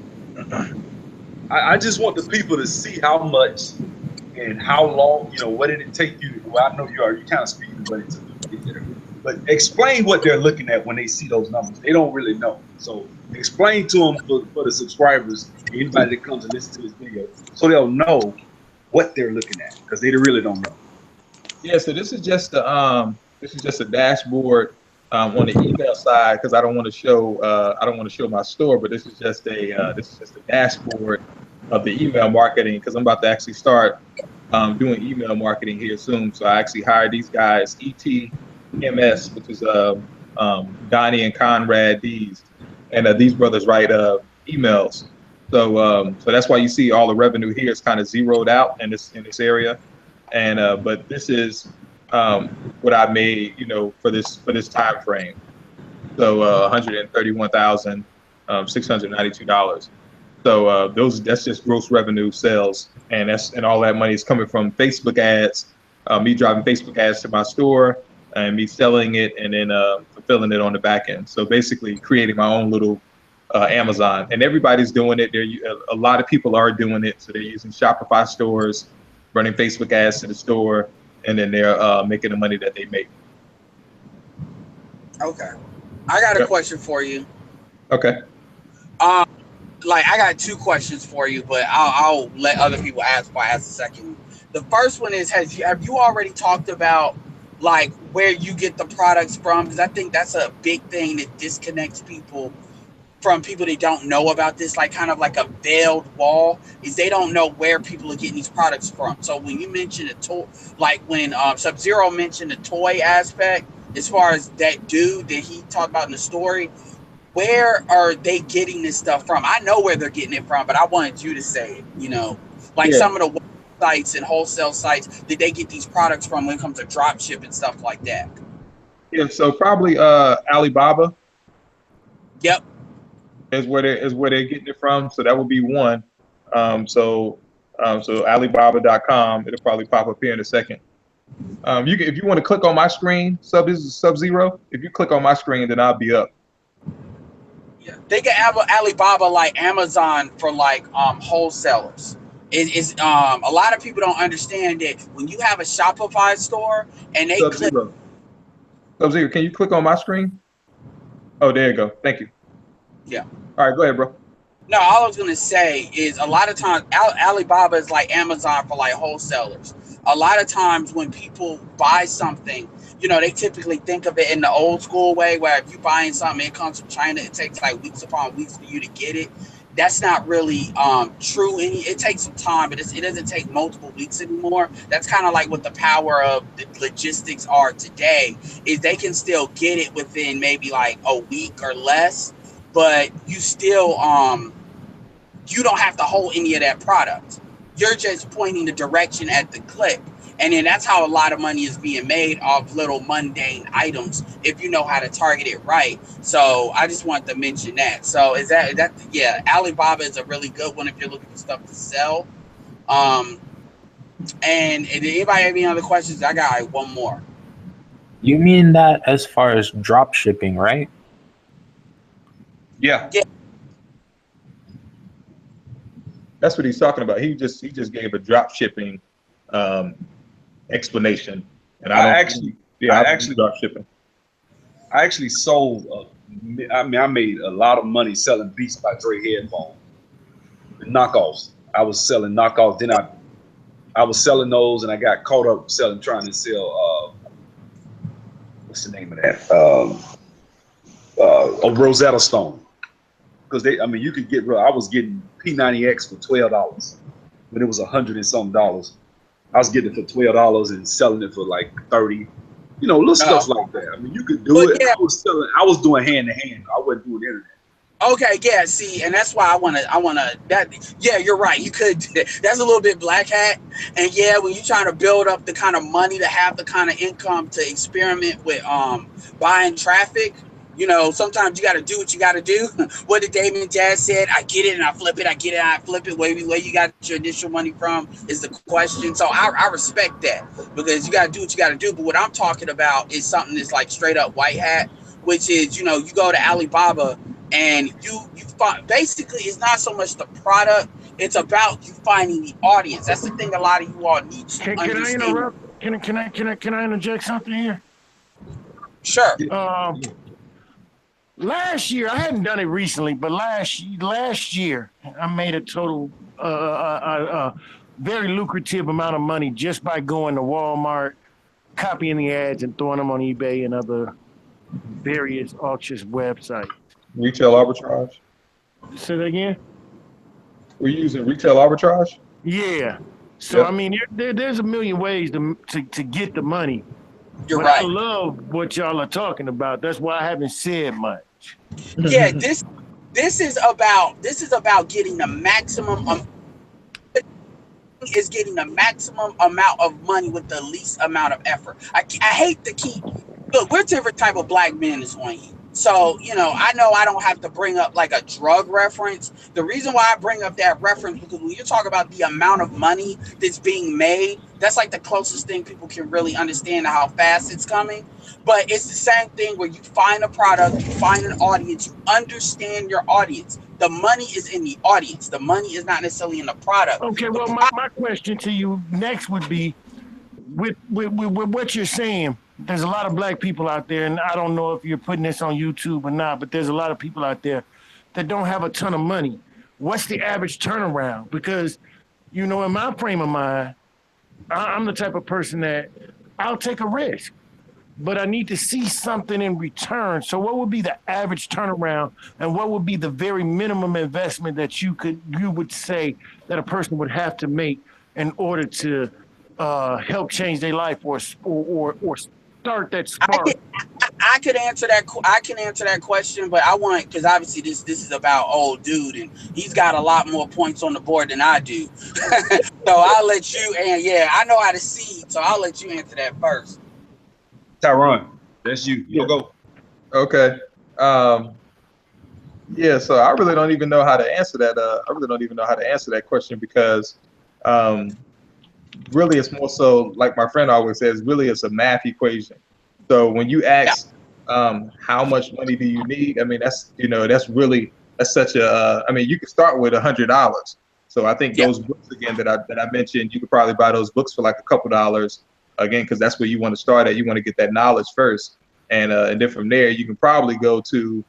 I just want the people to see how much and how long, you know, what did it take you? Well, I know you kind of speaking what it took you to get there. But explain what they're looking at when they see those numbers. They don't really know. So explain to them for the subscribers, anybody that comes and listens to this video, so they'll know what they're looking at, because they really don't know. Yeah, so this is just a dashboard on the email side, because I don't want to show my store, but this is just a dashboard of the email marketing, because I'm about to actually start doing email marketing here soon. So I actually hired these guys, ETMS, which is Donnie and Conrad Dees, and these brothers write emails. So that's why you see all the revenue here is kind of zeroed out in this area, and but this is what I made, you know, for this time frame. So $131,692. So that's just gross revenue sales, and all that money is coming from Facebook ads, me driving Facebook ads to my store, and me selling it, and then fulfilling it on the back end. So basically creating my own little Amazon, and everybody's doing it. A lot of people are doing it. So they're using Shopify stores, running Facebook ads to the store, and then they're making the money that they make. Okay, I got a question for you. Okay. Like I got two questions for you, but I'll let other people ask before I ask the second. The first one is, have you already talked about like where you get the products from? Because I think that's a big thing that disconnects people from people that don't know about this, like kind of like a veiled wall, is they don't know where people are getting these products from. So when you mentioned a toy, like when Sub-Zero mentioned the toy aspect, as far as that dude that he talked about in the story, where are they getting this stuff from? I know where they're getting it from, but I wanted you to say it, you know, like some of the sites and wholesale sites that they get these products from when it comes to drop ship and stuff like that. Yeah, so probably Alibaba. Yep. Is where they're getting it from. So that would be one. So Alibaba.com, it'll probably pop up here in a second. If you want to click on my screen, Sub-Zero, if you click on my screen, then I'll be up. Yeah, they get Alibaba like Amazon for like wholesalers. It's a lot of people don't understand that when you have a Shopify store and they Sub-Zero, can you click on my screen? Oh, there you go. Thank you. Yeah. All right, go ahead, bro. No, all I was gonna say is a lot of times Alibaba is like Amazon for like wholesalers. A lot of times when people buy something, you know, they typically think of it in the old school way, where if you're buying something, it comes from China, it takes like weeks upon weeks for you to get it. That's not really true. It takes some time, but it doesn't take multiple weeks anymore. That's kind of like what the power of the logistics are today. Is they can still get it within maybe like a week or less, but you don't have to hold any of that product. You're just pointing the direction at the click. And then that's how a lot of money is being made off little mundane items if you know how to target it right. So I just wanted to mention that. So is that yeah, Alibaba is a really good one if you're looking for stuff to sell. And did anybody have any other questions? I got like one more. You mean that as far as drop shipping, right? Yeah. Yeah. That's what he's talking about. He just gave a drop shipping explanation, and I actually drop shipping. I actually sold. I made a lot of money selling Beats by Dre headphones, knockoffs. I was selling knockoffs. Then I was selling those, and I got caught up trying to sell. What's the name of that? A Rosetta Stone. Because you could get. I was getting P90X for $12 when it was $100 and something dollars. I was getting it for $12 and selling it for like 30. You know, little stuff like that. I mean, you could do it. Yeah. I was doing hand to hand. I wasn't doing internet. Okay, yeah, see, and that's why I wanna that. Yeah, you're right. You could. That's a little bit black hat, and yeah, when you're trying to build up the kind of money to have the kind of income to experiment with buying traffic. You know, sometimes you got to do what you got to do. What did Damon Jazz said? I get it and I flip it. I get it and I flip it. Where you got your initial money from is the question. So I respect that because you got to do what you got to do. But what I'm talking about is something that's like straight up white hat, which is, you know, you go to Alibaba and you find, basically it's not so much the product. It's about you finding the audience. That's the thing a lot of you all need to understand. Can I interrupt? Can I interject something here? Sure. Last year, I hadn't done it recently, but last year, I made a total, very lucrative amount of money just by going to Walmart, copying the ads, and throwing them on eBay and other various auctions websites. Retail arbitrage? Say that again? Were you using retail arbitrage? Yeah. So, yep. I mean, there's a million ways to get the money. You're but right. I love what y'all are talking about. That's why I haven't said much. Yeah, this is about getting the maximum getting the maximum amount of money with the least amount of effort. I hate to keep look, we're different type of black men is on you. So, you know I don't have to bring up like a drug reference. The reason why I bring up that reference because when you talk about the amount of money that's being made, that's like the closest thing people can really understand how fast it's coming. But it's the same thing where you find a product, you find an audience, you understand your audience. The money is in the audience. The money is not necessarily in the product. Okay, well, my question to you next would be, with what you're saying, there's a lot of black people out there, and I don't know if you're putting this on YouTube or not, but there's a lot of people out there that don't have a ton of money. What's the average turnaround? Because, you know, in my frame of mind, I'm the type of person that I'll take a risk, but I need to see something in return. So what would be the average turnaround, and what would be the very minimum investment that you would say that a person would have to make in order to help change their life or start that spark? I could answer that. I can answer that question, but I want, because obviously this is about old dude, and he's got a lot more points on the board than I do. So I'll let you. And yeah, I know how to seed, so I'll let you answer that first. Tyron, that's you. You go. Okay. Yeah. So I really don't even know how to answer that. I really don't even know how to answer that question because, really, it's more so like my friend always says. Really, it's a math equation. So when you ask, how much money do you need? I mean, that's such a. I mean, you can start with $100. So I think those books again that I mentioned, you could probably buy those books for like a couple dollars. Again, because that's where you want to start at. You want to get that knowledge first, and then from there you can probably go to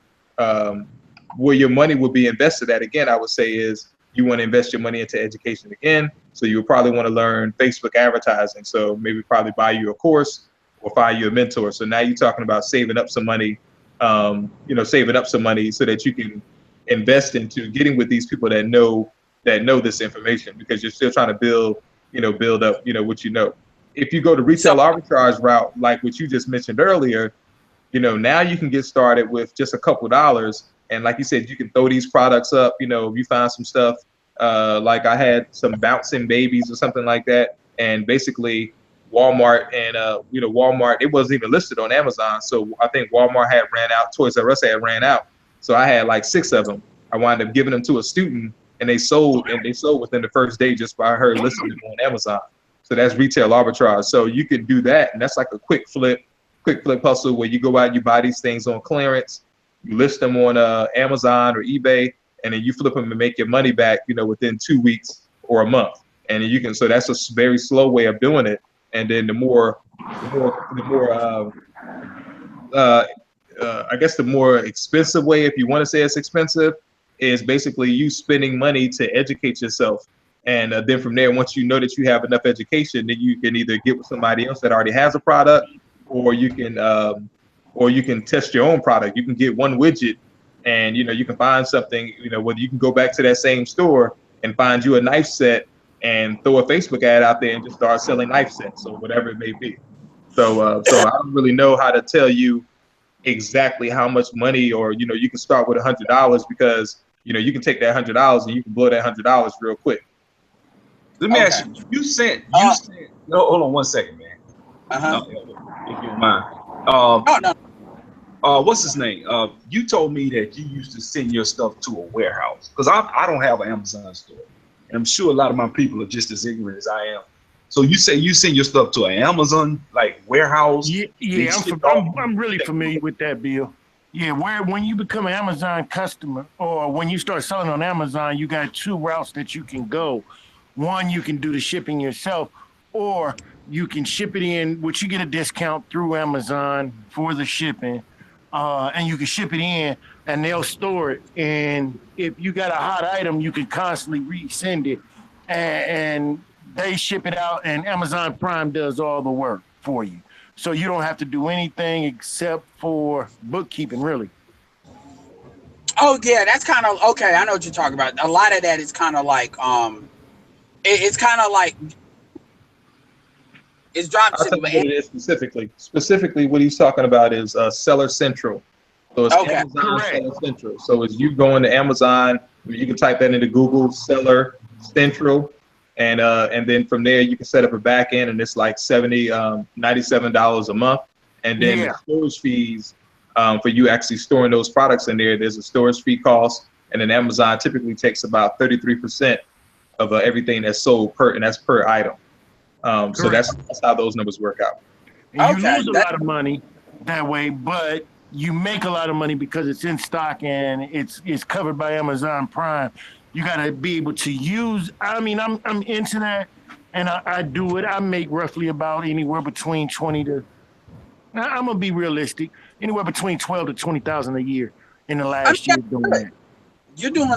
where your money would be invested at, again, I would say is you want to invest your money into education again. So you would probably want to learn Facebook advertising. So maybe probably buy you a course or find you a mentor. So now you're talking about saving up some money, saving up some money so that you can invest into getting with these people that know this information, because you're still trying to build up, what you know. If you go to retail arbitrage route, like what you just mentioned earlier, now you can get started with just a couple dollars. And like you said, you can throw these products up, if you find some stuff, like I had some bouncing babies or something like that. And basically Walmart and, Walmart, it wasn't even listed on Amazon. So I think Walmart had ran out, Toys R Us had ran out. So I had like 6 of them. I wound up giving them to a student, and they sold within the first day just by her listing them on Amazon. So that's retail arbitrage. So you could do that. And that's like a quick flip hustle where you go out, you buy these things on clearance, you list them on Amazon or eBay, and then you flip them and make your money back, within 2 weeks or a month. And you can, so that's a very slow way of doing it. And then the more expensive way, if you want to say it's expensive, is basically you spending money to educate yourself. And then from there, once you know that you have enough education, then you can either get with somebody else that already has a product, or you can test your own product. You can get one widget, and you can find something, whether you can go back to that same store and find you a knife set and throw a Facebook ad out there and just start selling knife sets or whatever it may be. So I don't really know how to tell you exactly how much money, or you can start with $100, because you can take that $100 and you can blow that $100 real quick. Let me ask you. You said. No, hold on 1 second, man. If you don't mind. What's his name? You told me that you used to send your stuff to a warehouse, because I don't have an Amazon store, and I'm sure a lot of my people are just as ignorant as I am. So you say you send your stuff to an Amazon warehouse? Yeah, I'm really familiar with that, Bill. Yeah, when you become an Amazon customer, or when you start selling on Amazon, you got 2 routes that you can go. One, you can do the shipping yourself, or you can ship it in, which you get a discount through Amazon for the shipping, and you can ship it in, and they'll store it. And if you got a hot item, you can constantly resend it, and they ship it out, and Amazon Prime does all the work for you. So you don't have to do anything except for bookkeeping, really. Oh yeah, that's kind of okay. I know what you're talking about. A lot of that is kind of like it's kind of like it's drop shipping. What it is specifically what he's talking about is Seller Central. So it's Amazon Seller Central. So as you go into Amazon, you can type that into Google, Seller Central, and then from there you can set up a back end, and it's like $97 a month. And then the storage fees for you actually storing those products in there, there's a storage fee cost, and then Amazon typically takes about 33% of everything that's sold and that's per item. So that's how those numbers work out. And you lose a lot of money that way, but you make a lot of money because it's in stock and it's covered by Amazon Prime. You got to be able to use. I mean, I'm into that, and I do it. I make roughly about anywhere between 20 to. I'm gonna be realistic. Anywhere between 12 to 20,000 a year in the last year doing that. You're doing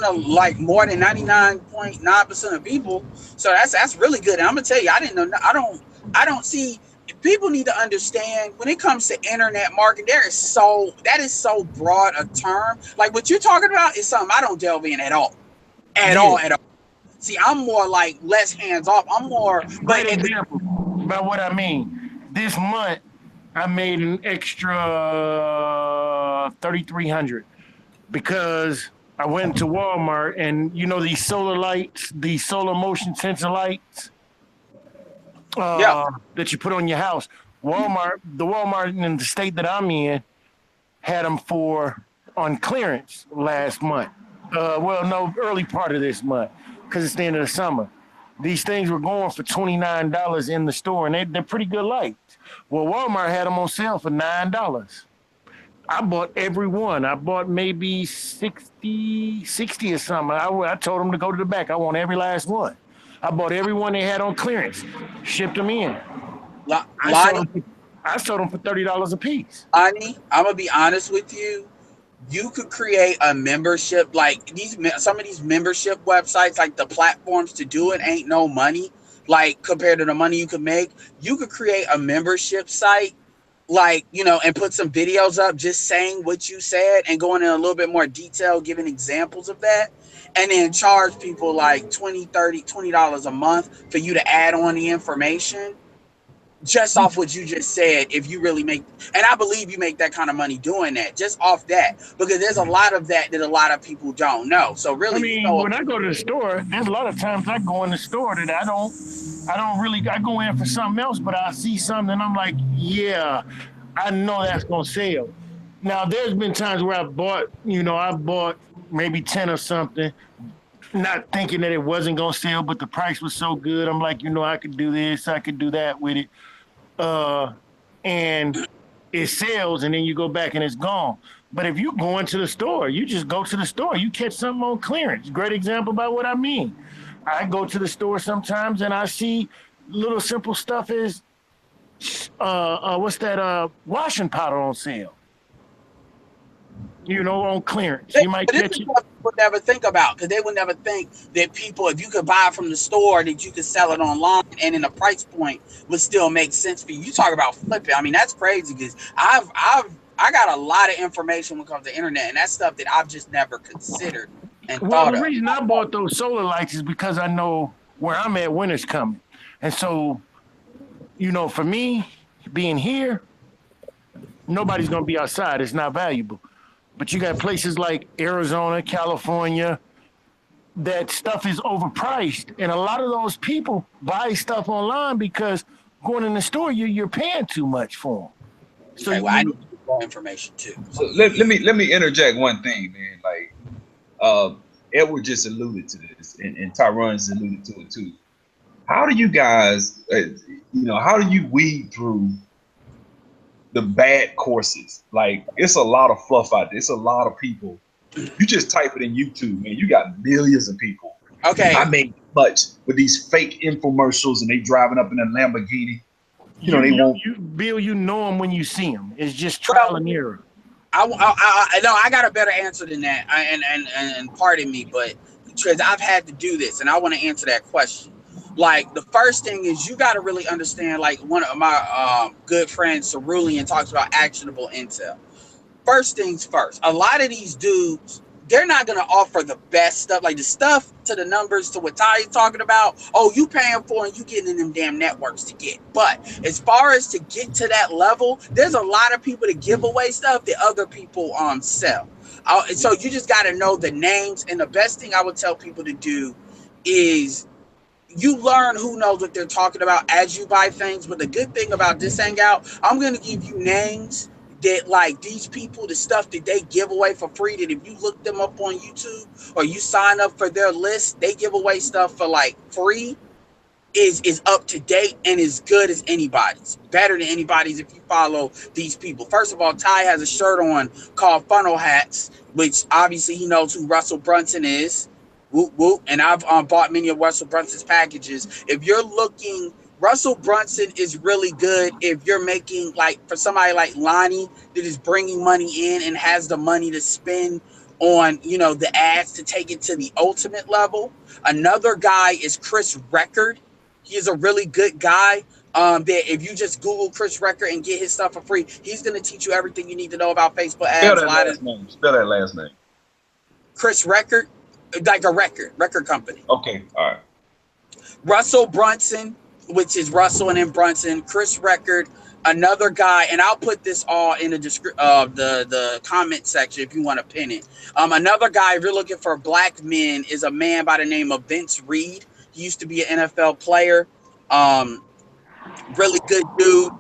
more than 99.9% of people, so that's really good. And I'm gonna tell you, I didn't know. I don't see. People need to understand when it comes to internet marketing. That is so broad a term. Like what you're talking about is something I don't delve in at all. At all. See, I'm more like less hands off. I'm more. Great example about what I mean. This month, I made an extra $3,300 because I went to Walmart, and these solar lights, these solar motion sensor lights that you put on your house. The Walmart in the state that I'm in had them on clearance last month. Early part of this month, because it's the end of the summer. These things were going for $29 in the store, and they're pretty good lights. Well, Walmart had them on sale for $9. I bought every one. I bought maybe 60 or something. I told them to go to the back. I want every last one. I bought every one they had on clearance, shipped them in. I sold them for $30 a piece. Lonnie, I'm going to be honest with you. you could create a membership. Like some of these membership websites, like the platforms to do it ain't no money. Like compared to the money you could make, you could create a membership site, like, you know, and put some videos up just saying what you said and going in a little bit more detail, giving examples of that, and then charge people like $20 a month for you to add on the information just off what you just said. If you really make, and I believe you make that kind of money doing that, just off that, because there's a lot of that a lot of people don't know. So really, I mean, when I go to the store, there's a lot of times I go in the store that I don't really, I go in for something else, but I see something and I'm like, yeah, I know that's gonna sell. Now there's been times where I bought maybe 10 or something, not thinking that it wasn't gonna sell, but the price was so good. I'm like, I could do this, I could do that with it. And it sells, and then you go back and it's gone. But if you go into the store, you just go to the store, you catch something on clearance. Great example about what I mean. I go to the store sometimes and I see little simple stuff as what's that washing powder on sale. On clearance. You might catch it. What people never think about, because they would never think that people, if you could buy it from the store, that you could sell it online and in a price point would still make sense for you. You talk about flipping. I mean, that's crazy, because I got a lot of information when it comes to internet, and that's stuff that I've just never considered and thought of. The reason I bought those solar lights is because I know where I'm at, winter's coming. And so, for me, being here, nobody's going to be outside. It's not valuable. But you got places like Arizona, California, that stuff is overpriced. And a lot of those people buy stuff online because going in the store, you're paying too much for them. So okay, I need more information too. So let me interject one thing, man. Like Edward just alluded to this, and Tyron's alluded to it too. How do you guys, how do you weed through the bad courses? Like, it's a lot of fluff out there. It's a lot of people. You just type it in YouTube, man. You got millions of people. Okay. I made much with these fake infomercials, and they driving up in a Lamborghini. They won't. Bill, you know them when you see them. It's just trial and error. I got a better answer than that. And pardon me, but because I've had to do this, and I want to answer that question. Like, the first thing is you got to really understand, like, one of my good friends, Cerulean, talks about actionable intel. First things first, a lot of these dudes, they're not going to offer the best stuff, like the stuff to the numbers to what Ty is talking about. Oh, you paying for and you getting in them damn networks to get. But as far as to get to that level, there's a lot of people that give away stuff that other people sell. So you just got to know the names. And the best thing I would tell people to do is you learn who knows what they're talking about as you buy things. But the good thing about this hangout, I'm going to give you names that, like, these people, the stuff that they give away for free, that if you look them up on YouTube or you sign up for their list, they give away stuff for like free, is up to date and as good as anybody's, better than anybody's if you follow these people. First of all, Ty has a shirt on called Funnel Hats, which obviously he knows who Russell Brunson is. Whoop, whoop. And I've bought many of Russell Brunson's packages. If you're looking, Russell Brunson is really good if you're making, like, for somebody like Lonnie that is bringing money in and has the money to spend on, the ads to take it to the ultimate level. Another guy is Chris Record. He is a really good guy. That if you just Google Chris Record and get his stuff for free, he's going to teach you everything you need to know about Facebook ads. Spell that last name. Chris Record, like a record company. Okay, all right. Russell Brunson, which is Russell and then Brunson. Chris Record, another guy, and I'll put this all in the comment section if you want to pin it. Another guy, if you're looking for black men, is a man by the name of Vince Reed. He used to be an NFL player. Really good dude.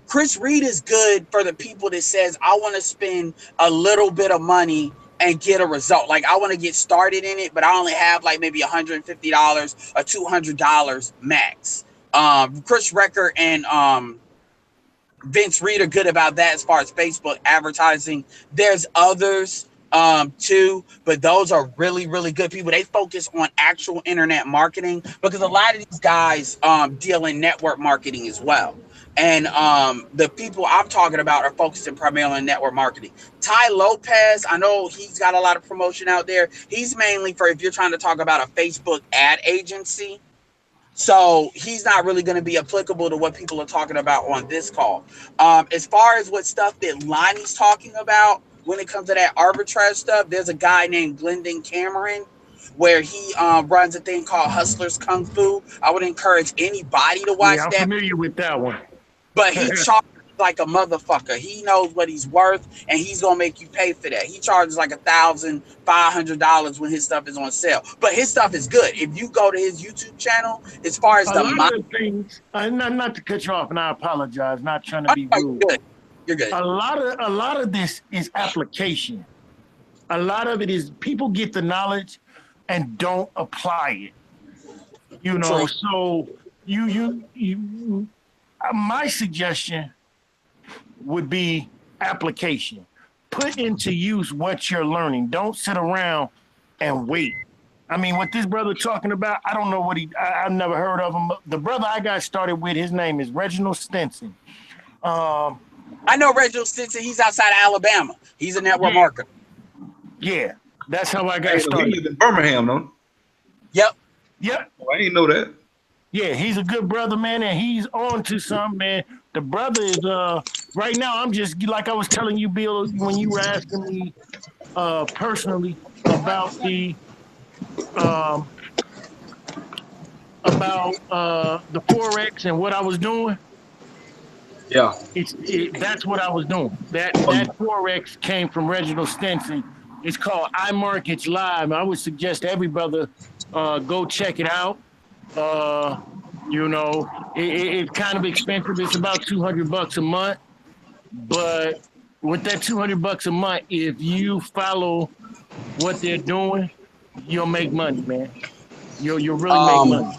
Chris Reed is good for the people that says, I want to spend a little bit of money and get a result. Like, I want to get started in it, but I only have like maybe $150 or $200 max. Chris Record and Vince Reed are good about that as far as Facebook advertising. There's others too, but those are really, really good people. They focus on actual internet marketing because a lot of these guys deal in network marketing as well. And the people I'm talking about are focusing primarily on network marketing. Ty Lopez, I know he's got a lot of promotion out there. He's mainly for if you're trying to talk about a Facebook ad agency. So he's not really going to be applicable to what people are talking about on this call. As far as what stuff that Lonnie's talking about when it comes to that arbitrage stuff, there's a guy named Glendon Cameron where he runs a thing called Hustlers Kung Fu. I would encourage anybody to watch I'm that. familiar with that one. But he charges like a motherfucker. He knows what he's worth, and he's gonna make you pay for that. He charges like $1,500 when his stuff is on sale. But his stuff is good. If you go to his YouTube channel, as far as A lot of things, not to cut you off, and I apologize, not trying to be rude. You're good. A lot of this is application. A lot of it is people get the knowledge and don't apply it. You know, so you my suggestion would be application. Put into use what you're learning. Don't sit around and wait. I mean, what this brother talking about, I don't know what I've never heard of him. The brother I got started with, his name is Reginald Stinson. I know Reginald Stinson. He's outside of Alabama. He's a network marketer. Yeah, that's how I got started. He lives in Birmingham, though. Yep. Oh, I didn't know that. Yeah, he's a good brother, man, and he's on to something, man. The brother is right now. I'm just like I was telling you, Bill, when you were asking me personally about the Forex and what I was doing. Yeah, that's what I was doing. That Forex came from Reginald Stinson. It's called iMarkets Live. I would suggest every brother go check it out. You know, it's kind of expensive. It's about $200 a month. But with that $200 a month, if you follow what they're doing, you'll make money, man. You'll really make money.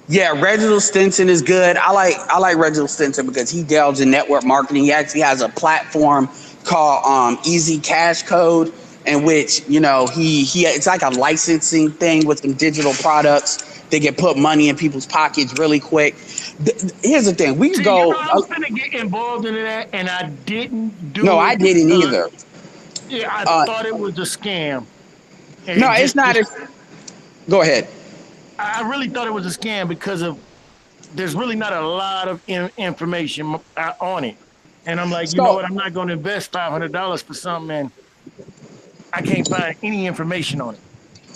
Yeah, Reginald Stinson is good. I like Reginald Stinson because he delves in network marketing. He actually has a platform called Easy Cash Code, in which, you know, he it's like a licensing thing with some digital products. They can put money in people's pockets really quick. Here's the thing: we go. You know, I was gonna get involved in that, and I didn't do. No, I didn't either. Yeah, I thought it was a scam. No, it's not. Go ahead. I really thought it was a scam because there's really not a lot of information on it, and I'm like, you know what? I'm not going to invest $500 for something, and I can't find any information on it.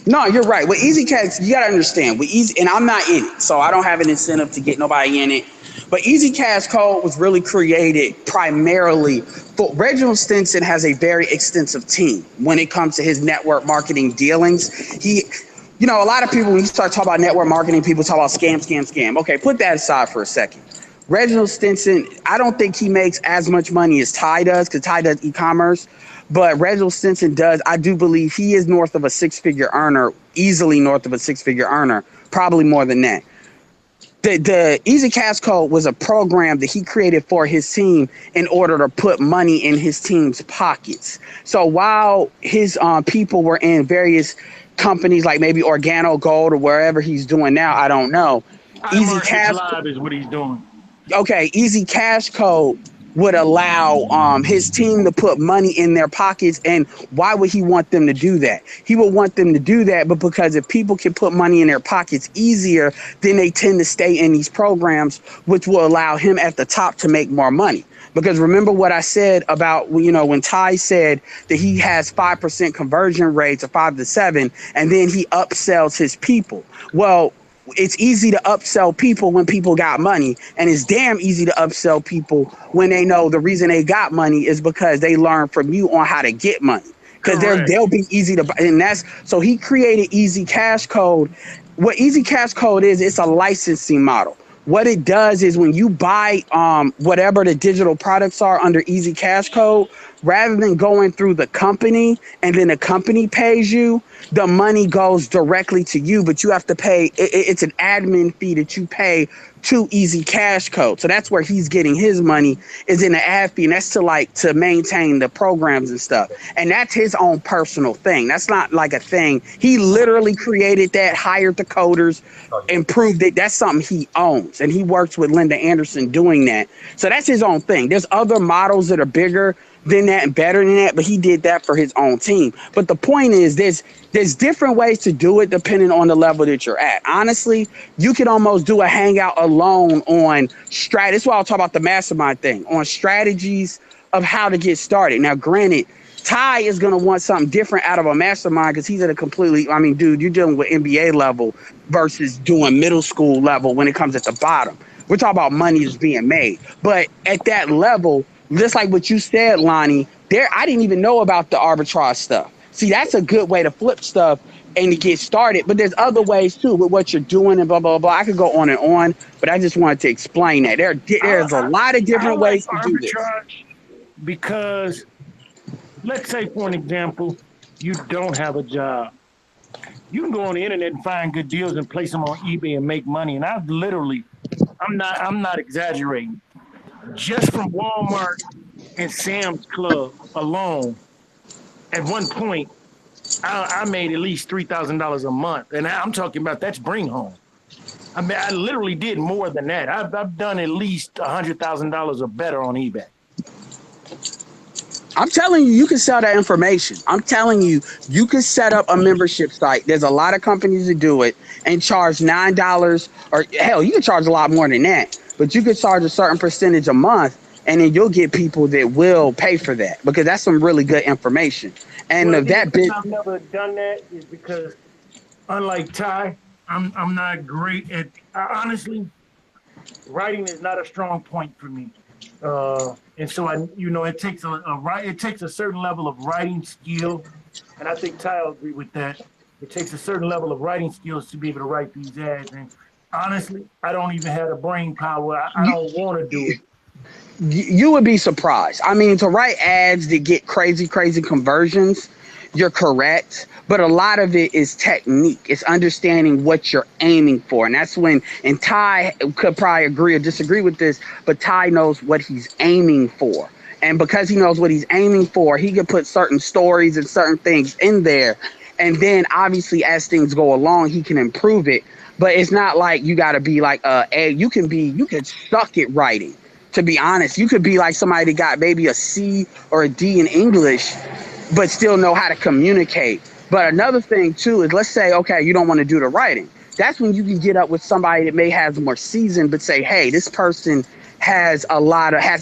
No, you're right. With Easy Cash, you gotta understand. With Easy, and I'm not in it, so I don't have an incentive to get nobody in it. But Easy Cash Code was really created primarily for Reginald Stinson has a very extensive team when it comes to his network marketing dealings. You know, a lot of people, when you start talking about network marketing, people talk about scam. Okay, put that aside for a second. Reginald Stinson, I don't think he makes as much money as Ty does, because Ty does e-commerce. But Reginald Stinson does. I do believe he is north of a six-figure earner, easily north of a six-figure earner, probably more than that. The Easy Cash Code was a program that he created for his team in order to put money in his team's pockets. So while his people were in various companies like maybe Organo Gold or wherever he's doing now, I don't know. Easy Cash Live is what he's doing. Okay, Easy Cash Code would allow his team to put money in their pockets. And why would he want them to do that? He would want them to do that, but because if people can put money in their pockets easier, then they tend to stay in these programs, which will allow him at the top to make more money. Because remember what I said about, you know, when Ty said that he has 5% conversion rates or 5 to 7, and then he upsells his people. Well, it's easy to upsell people when people got money, and it's damn easy to upsell people when they know the reason they got money is because they learn from you on how to get money, because they'll be easy to buy. And that's so he created Easy Cash Code. What Easy Cash Code is, it's a licensing model. What it does is when you buy whatever the digital products are under Easy Cash Code, rather than going through the company and then the company pays you, the money goes directly to you, but you have to pay. It's an admin fee that you pay to Easy Cash Code. So that's where he's getting his money, is in the ad fee, and that's to maintain the programs and stuff. And that's his own personal thing. That's not like a thing. He literally created that, hired the coders, improved it. That's something he owns, and he works with Linda Anderson doing that. So that's his own thing. There's other models that are bigger than that and better than that, but he did that for his own team. But the point is, there's different ways to do it depending on the level that you're at. Honestly, you can almost do a hangout alone on strat. That's why I'll talk about the mastermind thing, on strategies of how to get started. Now, granted, Ty is going to want something different out of a mastermind because he's at a completely, I mean, dude, you're dealing with NBA level versus doing middle school level when it comes at the bottom. We're talking about money is being made. But at that level, just like what you said, Lonnie, I didn't even know about the arbitrage stuff. See, that's a good way to flip stuff and to get started. But there's other ways too with what you're doing and blah, blah, blah. I could go on and on, but I just wanted to explain that. There's a lot of different ways to do this. Because let's say, for an example, you don't have a job. You can go on the internet and find good deals and place them on eBay and make money. And I've literally, I'm not exaggerating. Just from Walmart and Sam's Club alone, at one point, I made at least $3,000 a month. And I'm talking about that's bring home. I mean, I literally did more than that. I've done at least $100,000 or better on eBay. I'm telling you, you can sell that information. I'm telling you, you can set up a membership site. There's a lot of companies that do it and charge $9, or hell, you can charge a lot more than that. But you could charge a certain percentage a month, and then you'll get people that will pay for that, because that's some really good information. And well, that bit, I've never done that is because, unlike Ty, I'm not great at. Honestly, writing is not a strong point for me, and so it takes it takes a certain level of writing skill, and I think Ty will agree with that. It takes a certain level of writing skills to be able to write these ads, and honestly, I don't even have the brain power. I don't want to do it. You would be surprised. I mean, to write ads that get crazy conversions, you're correct. But a lot of it is technique. It's understanding what you're aiming for. And that's when, and Ty could probably agree or disagree with this, but Ty knows what he's aiming for. And because he knows what he's aiming for, he can put certain stories and certain things in there. And then obviously as things go along, he can improve it. But it's not like you got to be like you can suck at writing. To be honest, you could be like somebody that got maybe a C or a D in English, but still know how to communicate. But another thing too is, let's say, okay, you don't want to do the writing. That's when you can get up with somebody that may have more seasoned, but say, hey, this person has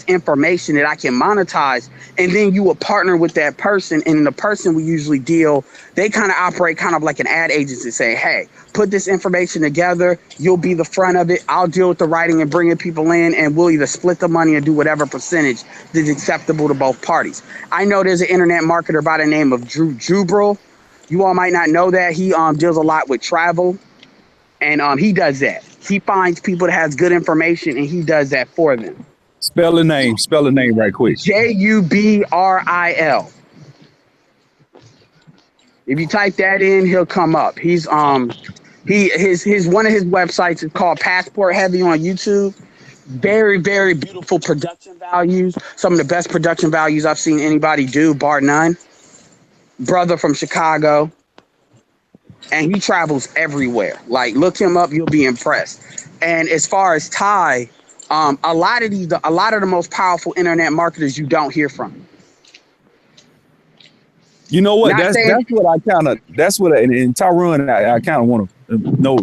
information that I can monetize. And then you will partner with that person, and the person we usually deal, they kind of operate kind of like an ad agency, say, hey, put this information together. You'll be the front of it. I'll deal with the writing and bringing people in, and we'll either split the money or do whatever percentage is acceptable to both parties. I know there's an internet marketer by the name of Drew Jubril. You all might not know that. He deals a lot with travel, and he does that. He finds people that has good information, and he does that for them. Spell the name right quick. Jubril. If you type that in, he'll come up. He's his one of his websites is called Passport Heavy on YouTube. Very, very beautiful production values. Some of the best production values I've seen anybody do, bar none. Brother from Chicago. And he travels everywhere. Like, look him up, you'll be impressed. And as far as Ty, a lot of the most powerful internet marketers you don't hear from. You know what? That's what I kind of. That's what. And Tyrone, I kind of want to know.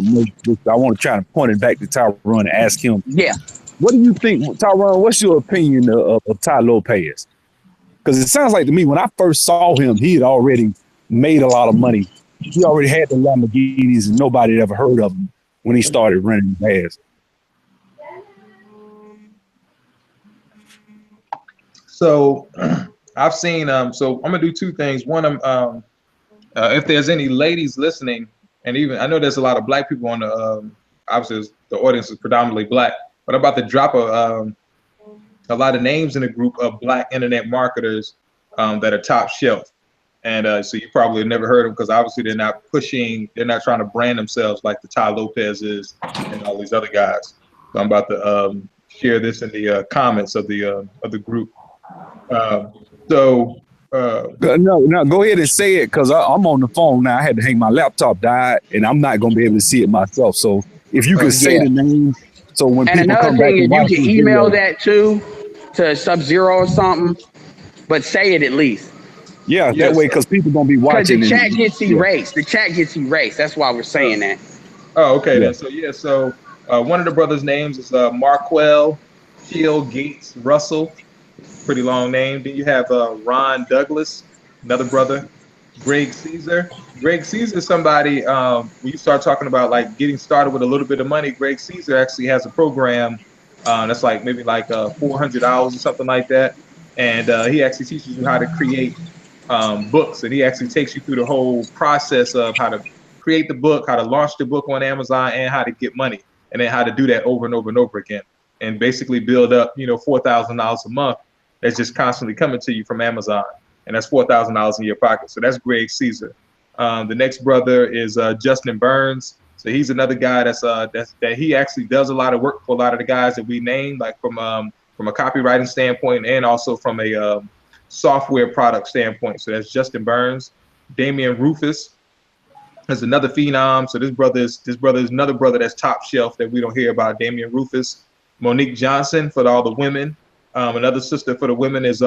I want to try to point it back to Tyrone and ask him. Yeah. What do you think, Tyrone? What's your opinion of Ty Lopez? Because it sounds like to me when I first saw him, he had already made a lot of money. He already had the Lamborghinis, and nobody had ever heard of him when he started running ads. So I've seen, so I'm gonna do two things. One, if there's any ladies listening, and even I know there's a lot of black people on the, obviously the audience is predominantly black, but I'm about to drop a lot of names in a group of black internet marketers that are top shelf. And so you probably have never heard them because obviously they're not trying to brand themselves like the Tai Lopez is and all these other guys. So I'm about to share this in the comments of the group. No, go ahead and say it because I'm on the phone now. I had to hang my laptop died, and I'm not gonna be able to see it myself. So if you could say the name, so when and people another come back thing is and you watch can this email video, that too to Sub-Zero or something, but say it at least. yeah, that way because people gonna be Because watching. the and- chat gets erased. The chat gets erased. That's why we're saying that. Oh, okay. Yeah. Then. So yeah. So one of the brothers' names is Marquell Hill Gates Russell. Pretty long name. Then you have Ron Douglas, another brother. Greg Caesar. Greg Caesar is somebody. When you start talking about like getting started with a little bit of money, Greg Caesar actually has a program that's like maybe like $400 or something like that, and he actually teaches you how to create books, and he actually takes you through the whole process of how to create the book, how to launch the book on Amazon, and how to get money, and then how to do that over and over and over again, and basically build up, $4,000 a month that's just constantly coming to you from Amazon, and that's $4,000 in your pocket. So that's Greg Caesar. The next brother is Justin Burns. So he's another guy that he actually does a lot of work for a lot of the guys that we named, like from a copywriting standpoint and also from a software product standpoint. So that's Justin Burns. Damian Rufus is another phenom. So this brother is another brother that's top shelf that we don't hear about. Damian Rufus. Monique Johnson for all the women. Another sister for the women is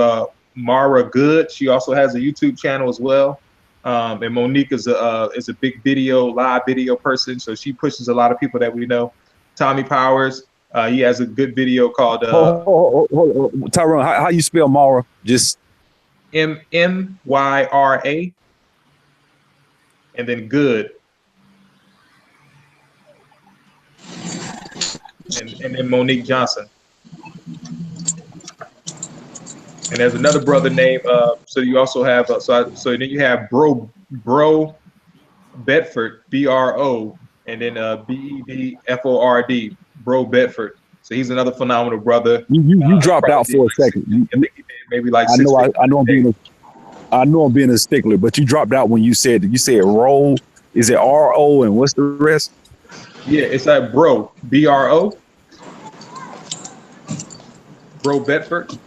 Mara Good. She also has a YouTube channel as well. And Monique is a big live video person. So she pushes a lot of people that we know. Tommy Powers. He has a good video called Tyrone, how you spell Mara? Just Myra and then Good. And then Monique Johnson. And there's another brother named, so you also have, so then you have Bro Bedford, B-R-O, and then B-E-D-F-O-R-D, Bro Bedford. So he's another phenomenal brother. You dropped out for a second. I think he did maybe like I know I'm being a stickler, but you dropped out when you said roll. Is it R-O and what's the rest? Yeah, it's like Bro, B-R-O, Bro Bedford.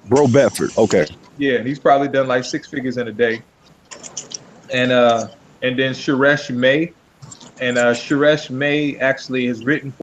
Bro Bedford, okay. Yeah, and he's probably done like 6 figures in a day. And then Suresh May. And Suresh May actually has written